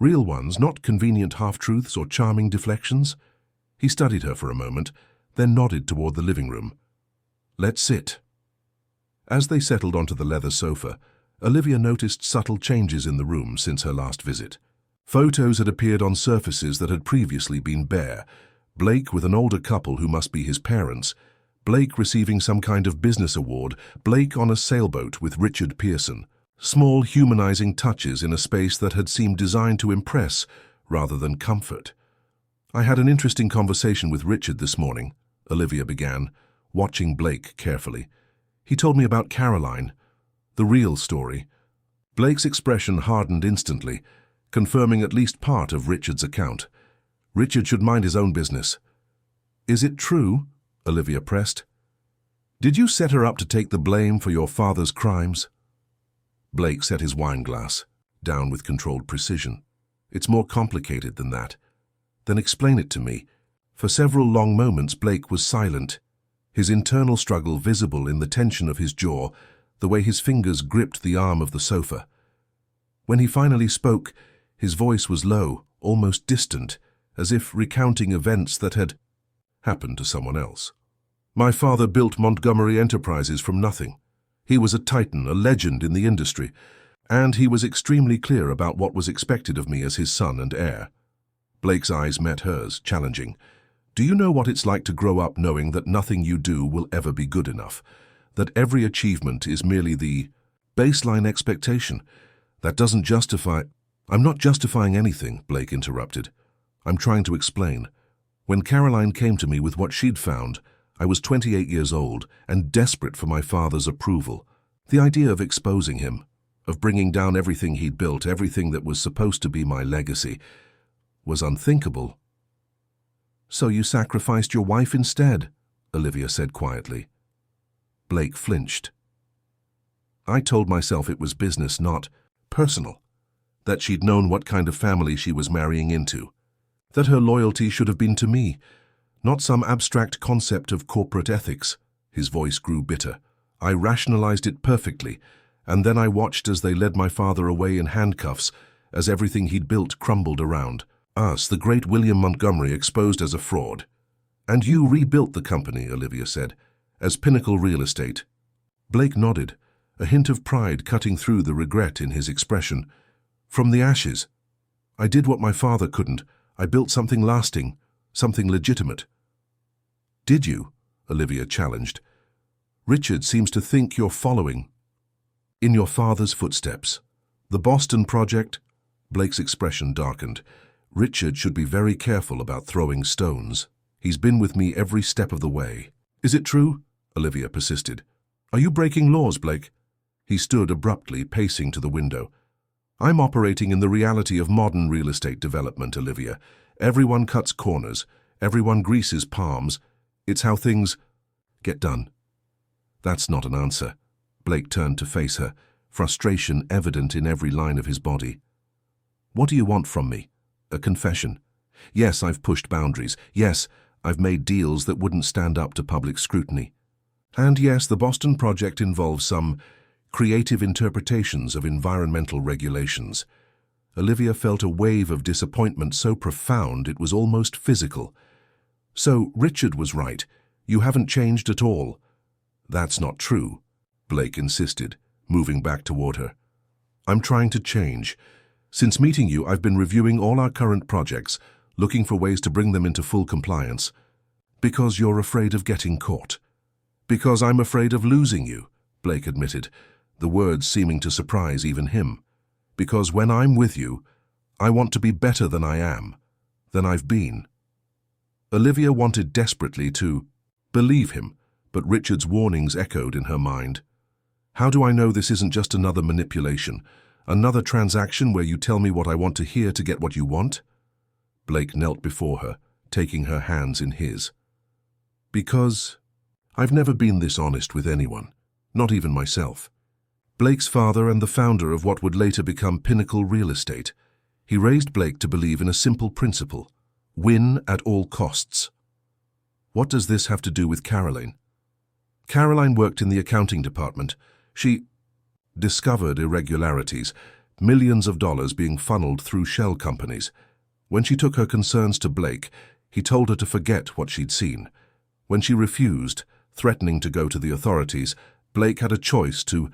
Real ones, not convenient half-truths or charming deflections. He studied her for a moment, then nodded toward the living room. Let's sit. As they settled onto the leather sofa, Olivia noticed subtle changes in the room since her last visit. Photos had appeared on surfaces that had previously been bare. Blake with an older couple who must be his parents, Blake receiving some kind of business award, Blake on a sailboat with Richard Pearson. Small humanizing touches in a space that had seemed designed to impress rather than comfort. I had an interesting conversation with Richard this morning, Olivia began, watching Blake carefully. He told me about Caroline, the real story. Blake's expression hardened instantly, confirming at least part of Richard's account. Richard should mind his own business. Is it true? Olivia pressed. Did you set her up to take the blame for your father's crimes? Blake set his wine glass down with controlled precision. It's more complicated than that. Then explain it to me. For several long moments, Blake was silent, his internal struggle visible in the tension of his jaw, the way his fingers gripped the arm of the sofa. When he finally spoke, his voice was low, almost distant, as if recounting events that had happened to someone else. My father built Montgomery Enterprises from nothing. He was a titan, a legend in the industry, and he was extremely clear about what was expected of me as his son and heir. Blake's eyes met hers, challenging. Do you know what it's like to grow up knowing that nothing you do will ever be good enough? That every achievement is merely the baseline expectation? That doesn't justify... I'm not justifying anything, Blake interrupted. I'm trying to explain. When Caroline came to me with what she'd found, I was 28 years old and desperate for my father's approval. The idea of exposing him, of bringing down everything he'd built, everything that was supposed to be my legacy, was unthinkable. "So you sacrificed your wife instead," Olivia said quietly. Blake flinched. I told myself it was business, not personal, that she'd known what kind of family she was marrying into, that her loyalty should have been to me, not some abstract concept of corporate ethics. His voice grew bitter. I rationalized it perfectly, and then I watched as they led my father away in handcuffs, as everything he'd built crumbled around us, the great William Montgomery exposed as a fraud. "And you rebuilt the company," Olivia said, "as Pinnacle Real Estate." Blake nodded, a hint of pride cutting through the regret in his expression. "From the ashes. I did what my father couldn't. I built something lasting, something legitimate." "Did you?" Olivia challenged. "Richard seems to think you're following in your father's footsteps. The Boston Project?" Blake's expression darkened. "Richard should be very careful about throwing stones. He's been with me every step of the way." "Is it true?" Olivia persisted. "Are you breaking laws, Blake?" He stood abruptly, pacing to the window. "I'm operating in the reality of modern real estate development, Olivia. Everyone cuts corners. Everyone greases palms. It's how things get done." "That's not an answer." Blake turned to face her, frustration evident in every line of his body. "What do you want from me? A confession? Yes, I've pushed boundaries. Yes, I've made deals that wouldn't stand up to public scrutiny. And yes, the Boston Project involves some creative interpretations of environmental regulations." Olivia felt a wave of disappointment so profound it was almost physical. "So Richard was right. You haven't changed at all." "That's not true," Blake insisted, moving back toward her. "I'm trying to change. Since meeting you, I've been reviewing all our current projects, looking for ways to bring them into full compliance. Because you're afraid of getting caught." "Because I'm afraid of losing you," Blake admitted, the words seeming to surprise even him. "Because when I'm with you, I want to be better than I am, than I've been." Olivia wanted desperately to believe him, but Richard's warnings echoed in her mind. "How do I know this isn't just another manipulation, another transaction where you tell me what I want to hear to get what you want?" Blake knelt before her, taking her hands in his. "Because I've never been this honest with anyone, not even myself." Blake's father and the founder of what would later become Pinnacle Real Estate, he raised Blake to believe in a simple principle: win at all costs. "What does this have to do with Caroline?" "Caroline worked in the accounting department. She discovered irregularities, millions of dollars being funneled through shell companies. When she took her concerns to Blake, he told her to forget what she'd seen. When she refused, threatening to go to the authorities, Blake had a choice to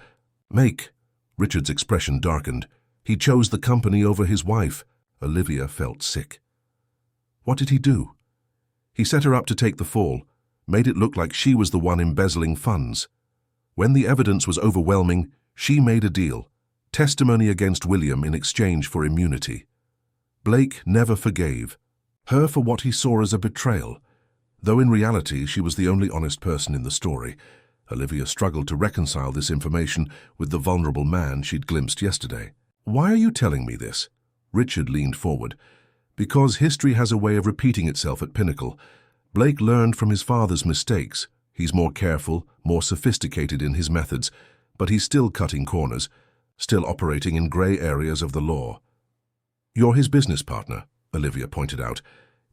make." Richard's expression darkened. "He chose the company over his wife." Olivia felt sick. "What did he do?" "He set her up to take the fall, made it look like she was the one embezzling funds. When the evidence was overwhelming, she made a deal, testimony against William in exchange for immunity. Blake never forgave her for what he saw as a betrayal, though in reality she was the only honest person in the story." Olivia struggled to reconcile this information with the vulnerable man she'd glimpsed yesterday. "Why are you telling me this?" Richard leaned forward. "Because history has a way of repeating itself at Pinnacle. Blake learned from his father's mistakes. He's more careful, more sophisticated in his methods, but he's still cutting corners, still operating in grey areas of the law." "You're his business partner," Olivia pointed out.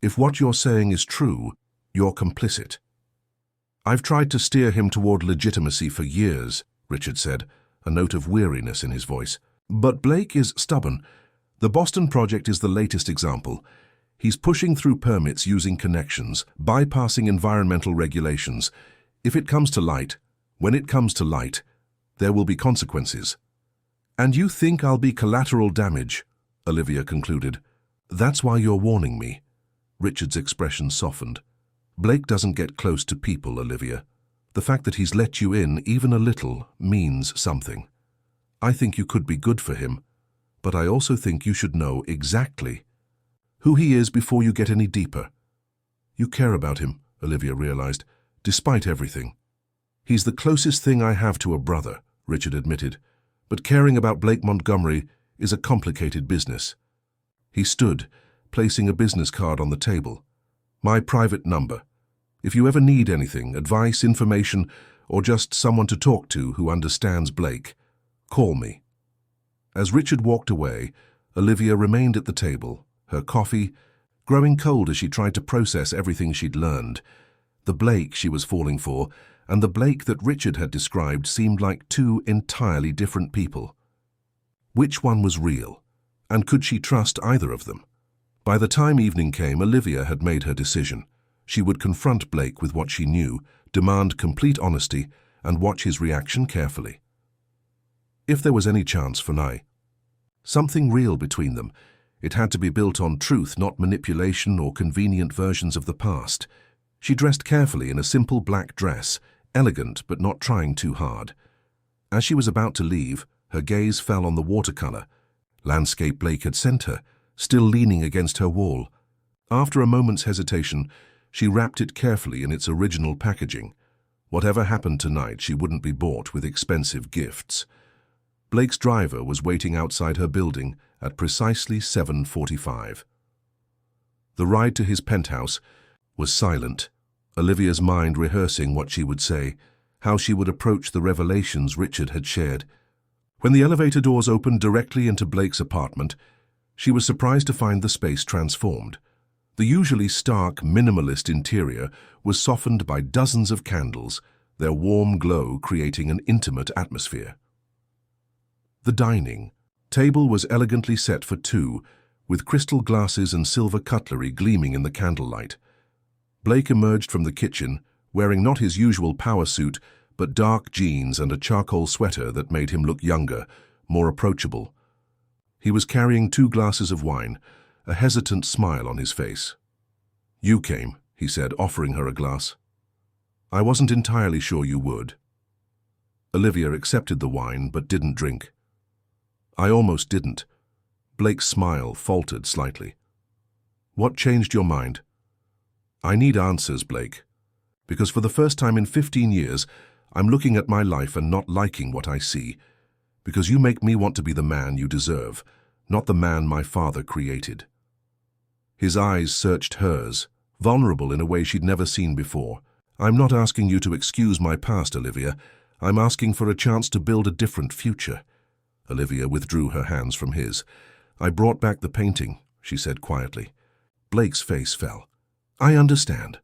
"If what you're saying is true, you're complicit." "I've tried to steer him toward legitimacy for years," Richard said, a note of weariness in his voice. "But Blake is stubborn. The Boston Project is the latest example. He's pushing through permits using connections, bypassing environmental regulations. If it comes to light, when it comes to light, there will be consequences." "And you think I'll be collateral damage?" Olivia concluded. "That's why you're warning me." Richard's expression softened. "Blake doesn't get close to people, Olivia. The fact that he's let you in even a little means something. I think you could be good for him, but I also think you should know exactly who he is before you get any deeper. You care about him, Olivia realized, despite everything. He's the closest thing I have to a brother, Richard admitted, but caring about Blake Montgomery is a complicated business. He stood, placing a business card on the table. My private number. If you ever need anything, advice, information, or just someone to talk to who understands Blake, call me. As Richard walked away, Olivia remained at the table, her coffee growing cold as she tried to process everything she'd learned. The Blake she was falling for and the Blake that Richard had described seemed like two entirely different people. Which one was real, and could she trust either of them? By the time evening came, Olivia had made her decision. She would confront Blake with what she knew, demand complete honesty, and watch his reaction carefully. If there was any chance for something real between them, it had to be built on truth, not manipulation or convenient versions of the past. She dressed carefully in a simple black dress, elegant but not trying too hard. As she was about to leave, her gaze fell on the watercolor landscape Blake had sent her, still leaning against her wall. After a moment's hesitation, she wrapped it carefully in its original packaging. Whatever happened tonight, she wouldn't be bought with expensive gifts. Blake's driver was waiting outside her building at precisely 7:45. The ride to his penthouse was silent, Olivia's mind rehearsing what she would say, how she would approach the revelations Richard had shared. When the elevator doors opened directly into Blake's apartment, she was surprised to find the space transformed. The usually stark, minimalist interior was softened by dozens of candles, their warm glow creating an intimate atmosphere. The dining table was elegantly set for two, with crystal glasses and silver cutlery gleaming in the candlelight. Blake emerged from the kitchen, wearing not his usual power suit, but dark jeans and a charcoal sweater that made him look younger, more approachable. He was carrying 2 glasses of wine, a hesitant smile on his face. "You came," he said, offering her a glass. "I wasn't entirely sure you would." Olivia accepted the wine, but didn't drink. "I almost didn't." Blake's smile faltered slightly. "What changed your mind?" "I need answers, Blake. Because for the first time in 15 years, I'm looking at my life and not liking what I see. Because you make me want to be the man you deserve, not the man my father created." His eyes searched hers, vulnerable in a way she'd never seen before. "I'm not asking you to excuse my past, Olivia. I'm asking for a chance to build a different future." Olivia withdrew her hands from his. "I brought back the painting," she said quietly. Blake's face fell. "I understand."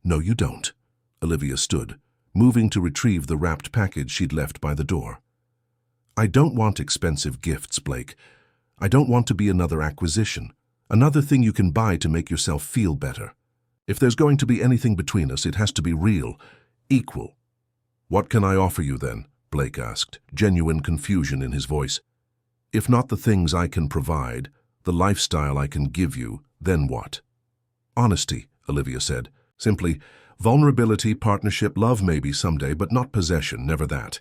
"No, you don't." Olivia stood, moving to retrieve the wrapped package she'd left by the door. "I don't want expensive gifts, Blake. I don't want to be another acquisition, another thing you can buy to make yourself feel better. If there's going to be anything between us, it has to be real, equal." "What can I offer you then?" Blake asked, genuine confusion in his voice. "If not the things I can provide, the lifestyle I can give you, then what?" "Honesty," Olivia said. "Simply, vulnerability, partnership, love maybe someday, but not possession, never that."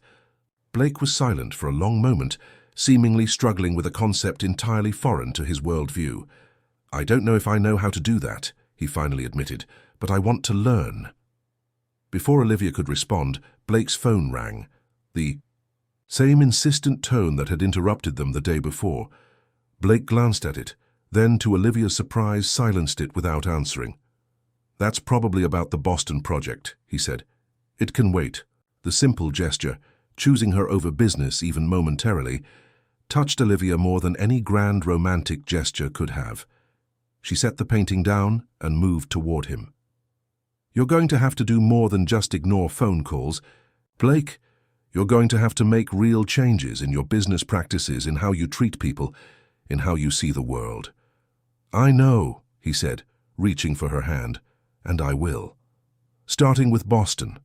Blake was silent for a long moment, seemingly struggling with a concept entirely foreign to his worldview. "I don't know if I know how to do that," he finally admitted, "but I want to learn." Before Olivia could respond, Blake's phone rang. The same insistent tone that had interrupted them the day before. Blake glanced at it, then, to Olivia's surprise, silenced it without answering. "That's probably about the Boston project," he said. "It can wait." The simple gesture, choosing her over business even momentarily, touched Olivia more than any grand romantic gesture could have. She set the painting down and moved toward him. "You're going to have to do more than just ignore phone calls. Blake, you're going to have to make real changes in your business practices, in how you treat people, in how you see the world." "I know," he said, reaching for her hand, "and I will. Starting with Boston.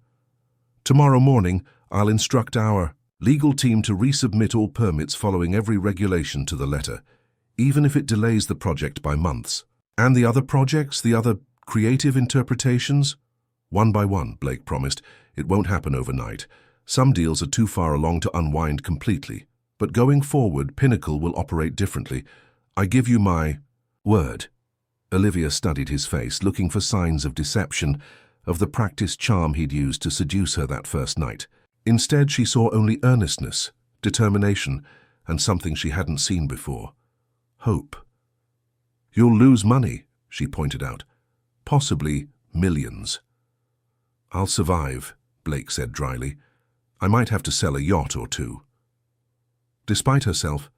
Tomorrow morning, I'll instruct our legal team to resubmit all permits following every regulation to the letter, even if it delays the project by months. And the other projects, the other creative interpretations? One by one," Blake promised. "It won't happen overnight. Some deals are too far along to unwind completely. But going forward, Pinnacle will operate differently. I give you my word." Olivia studied his face, looking for signs of deception, of the practiced charm he'd used to seduce her that first night. Instead, she saw only earnestness, determination, and something she hadn't seen before. Hope. "You'll lose money," she pointed out. "Possibly millions." "I'll survive," Blake said dryly. "I might have to sell a yacht or two." Despite herself,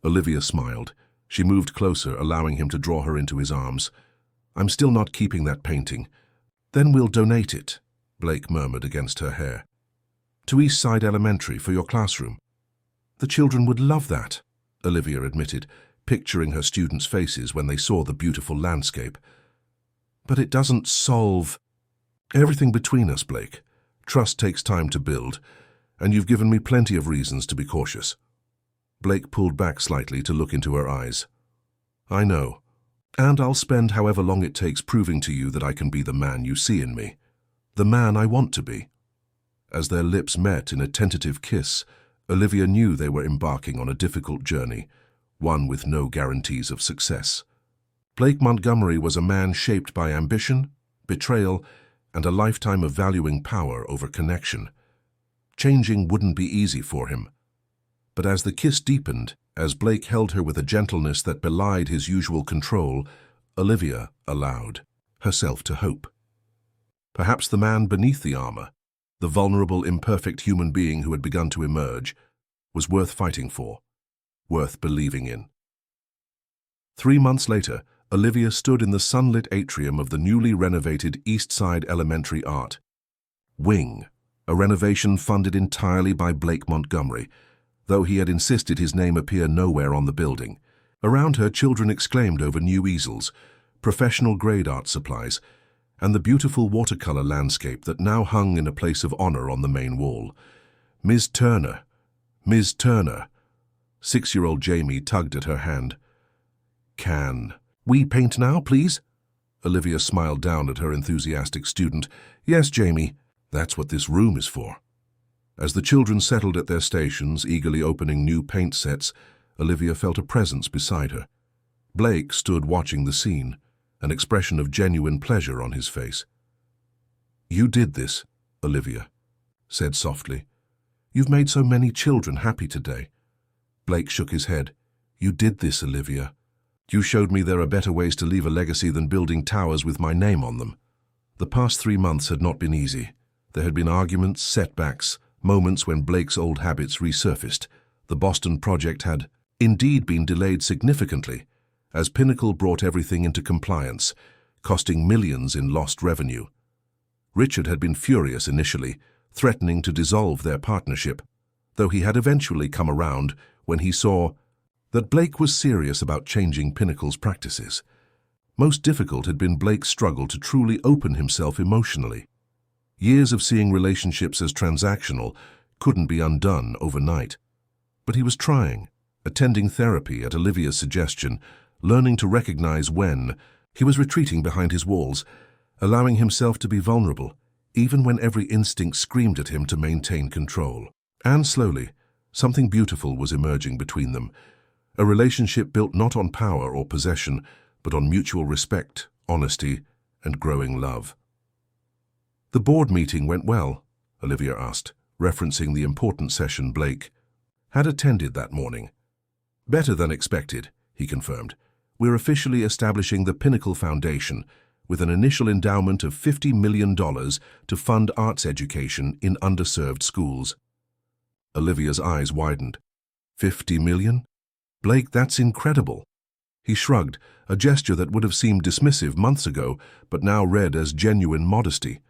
Olivia smiled. She moved closer, allowing him to draw her into his arms. "I'm still not keeping that painting." "Then we'll donate it," Blake murmured against her hair. "To East Side Elementary for your classroom." "The children would love that," Olivia admitted, picturing her students' faces when they saw the beautiful landscape. "But it doesn't solve everything between us, Blake. Trust takes time to build, and you've given me plenty of reasons to be cautious." Blake pulled back slightly to look into her eyes. "I know. And I'll spend however long it takes proving to you that I can be the man you see in me. The man I want to be." As their lips met in a tentative kiss, Olivia knew they were embarking on a difficult journey, one with no guarantees of success. Blake Montgomery was a man shaped by ambition, betrayal, and a lifetime of valuing power over connection. Changing wouldn't be easy for him. But as the kiss deepened, as Blake held her with a gentleness that belied his usual control, Olivia allowed herself to hope. Perhaps the man beneath the armor, the vulnerable, imperfect human being who had begun to emerge, was worth fighting for, worth believing in. 3 months later, Olivia stood in the sunlit atrium of the newly renovated East Side Elementary Art Wing, a renovation funded entirely by Blake Montgomery, though he had insisted his name appear nowhere on the building. Around her, children exclaimed over new easels, professional-grade art supplies, and the beautiful watercolor landscape that now hung in a place of honor on the main wall. "Ms. Turner, Ms. Turner." 6-year-old Jamie tugged at her hand. "Can we paint now, please?" Olivia smiled down at her enthusiastic student. "Yes, Jamie, that's what this room is for." As the children settled at their stations, eagerly opening new paint sets, Olivia felt a presence beside her. Blake stood watching the scene, an expression of genuine pleasure on his face. "You did this," Olivia said softly. "You've made so many children happy today." Blake shook his head. "You did this, Olivia. You showed me there are better ways to leave a legacy than building towers with my name on them." The past 3 months had not been easy. There had been arguments, setbacks, moments when Blake's old habits resurfaced. The Boston project had indeed been delayed significantly, as Pinnacle brought everything into compliance, costing millions in lost revenue. Richard had been furious initially, threatening to dissolve their partnership, though he had eventually come around when he saw that Blake was serious about changing Pinnacle's practices. Most difficult had been Blake's struggle to truly open himself emotionally. Years of seeing relationships as transactional couldn't be undone overnight. But he was trying, attending therapy at Olivia's suggestion, learning to recognize when he was retreating behind his walls, allowing himself to be vulnerable, even when every instinct screamed at him to maintain control. And slowly, something beautiful was emerging between them, a relationship built not on power or possession, but on mutual respect, honesty, and growing love. "The board meeting went well?" Olivia asked, referencing the important session Blake had attended that morning. "Better than expected," he confirmed. "We're officially establishing the Pinnacle Foundation, with an initial endowment of $50 million to fund arts education in underserved schools." Olivia's eyes widened. "50 million? Blake, that's incredible." He shrugged, a gesture that would have seemed dismissive months ago, but now read as genuine modesty.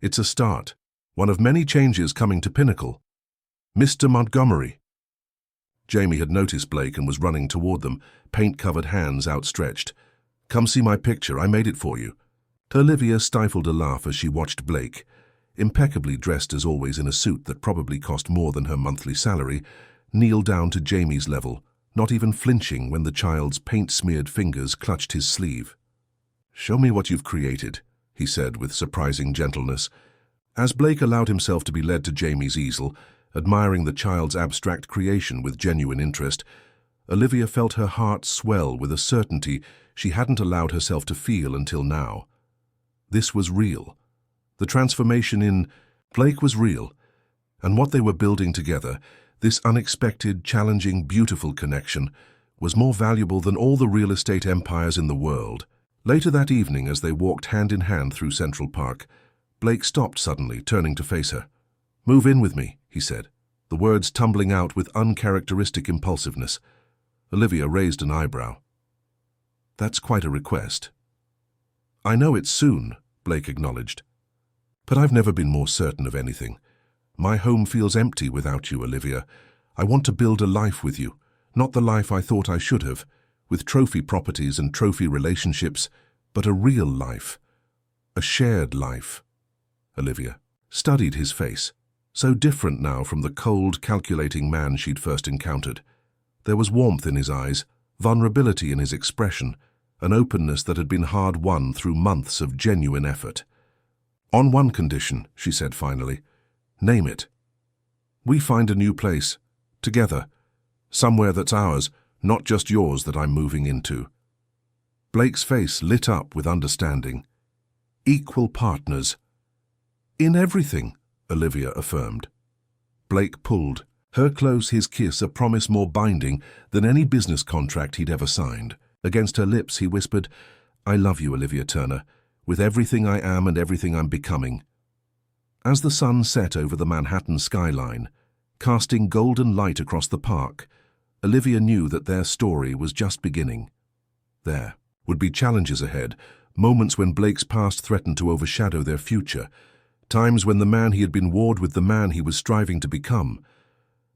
"It's a start, one of many changes coming to Pinnacle. Mr. Montgomery." Jamie had noticed Blake and was running toward them, paint-covered hands outstretched. "Come see my picture, I made it for you." Olivia stifled a laugh as she watched Blake, impeccably dressed as always in a suit that probably cost more than her monthly salary, kneel down to Jamie's level, not even flinching when the child's paint-smeared fingers clutched his sleeve. "Show me what you've created," he said with surprising gentleness. As Blake allowed himself to be led to Jamie's easel, admiring the child's abstract creation with genuine interest, Olivia felt her heart swell with a certainty she hadn't allowed herself to feel until now. This was real. The transformation in Blake was real, and what they were building together, this unexpected, challenging, beautiful connection, was more valuable than all the real estate empires in the world. Later that evening, as they walked hand in hand through Central Park, Blake stopped suddenly, turning to face her. "Move in with me," he said, the words tumbling out with uncharacteristic impulsiveness. Olivia raised an eyebrow. "That's quite a request." "I know it's soon," Blake acknowledged. "But I've never been more certain of anything. My home feels empty without you, Olivia. I want to build a life with you, not the life I thought I should have, with trophy properties and trophy relationships, but a real life. A shared life." Olivia studied his face, so different now from the cold, calculating man she'd first encountered. There was warmth in his eyes, vulnerability in his expression, an openness that had been hard-won through months of genuine effort. "On one condition," she said finally. "Name it. We find a new place, together, somewhere that's ours, not just yours that I'm moving into." Blake's face lit up with understanding. "Equal partners." "In everything," Olivia affirmed. Blake pulled, her close, his kiss a promise more binding than any business contract he'd ever signed. Against her lips, he whispered, "I love you, Olivia Turner, with everything I am and everything I'm becoming." As the sun set over the Manhattan skyline, casting golden light across the park, Olivia knew that their story was just beginning. There would be challenges ahead, moments when Blake's past threatened to overshadow their future, times when the man he had been warred with the man he was striving to become.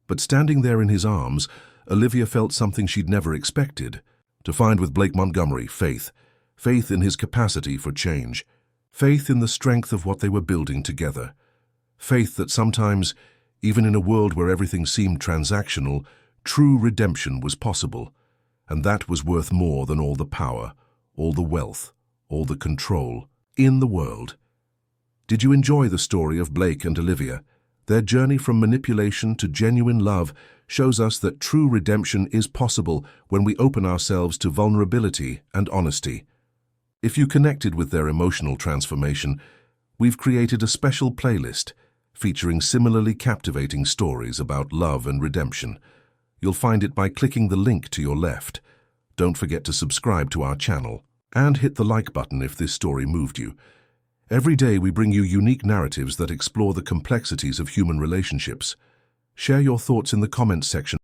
But standing there in his arms, Olivia felt something she'd never expected, to find with Blake Montgomery faith. Faith in his capacity for change. Faith in the strength of what they were building together. Faith that sometimes, even in a world where everything seemed transactional, true redemption was possible, and that was worth more than all the power, all the wealth, all the control in the world. Did you enjoy the story of Blake and Olivia? Their journey from manipulation to genuine love shows us that true redemption is possible when we open ourselves to vulnerability and honesty. If you connected with their emotional transformation, we've created a special playlist featuring similarly captivating stories about love and redemption. You'll find it by clicking the link to your left. Don't forget to subscribe to our channel and hit the like button if this story moved you. Every day we bring you unique narratives that explore the complexities of human relationships. Share your thoughts in the comments section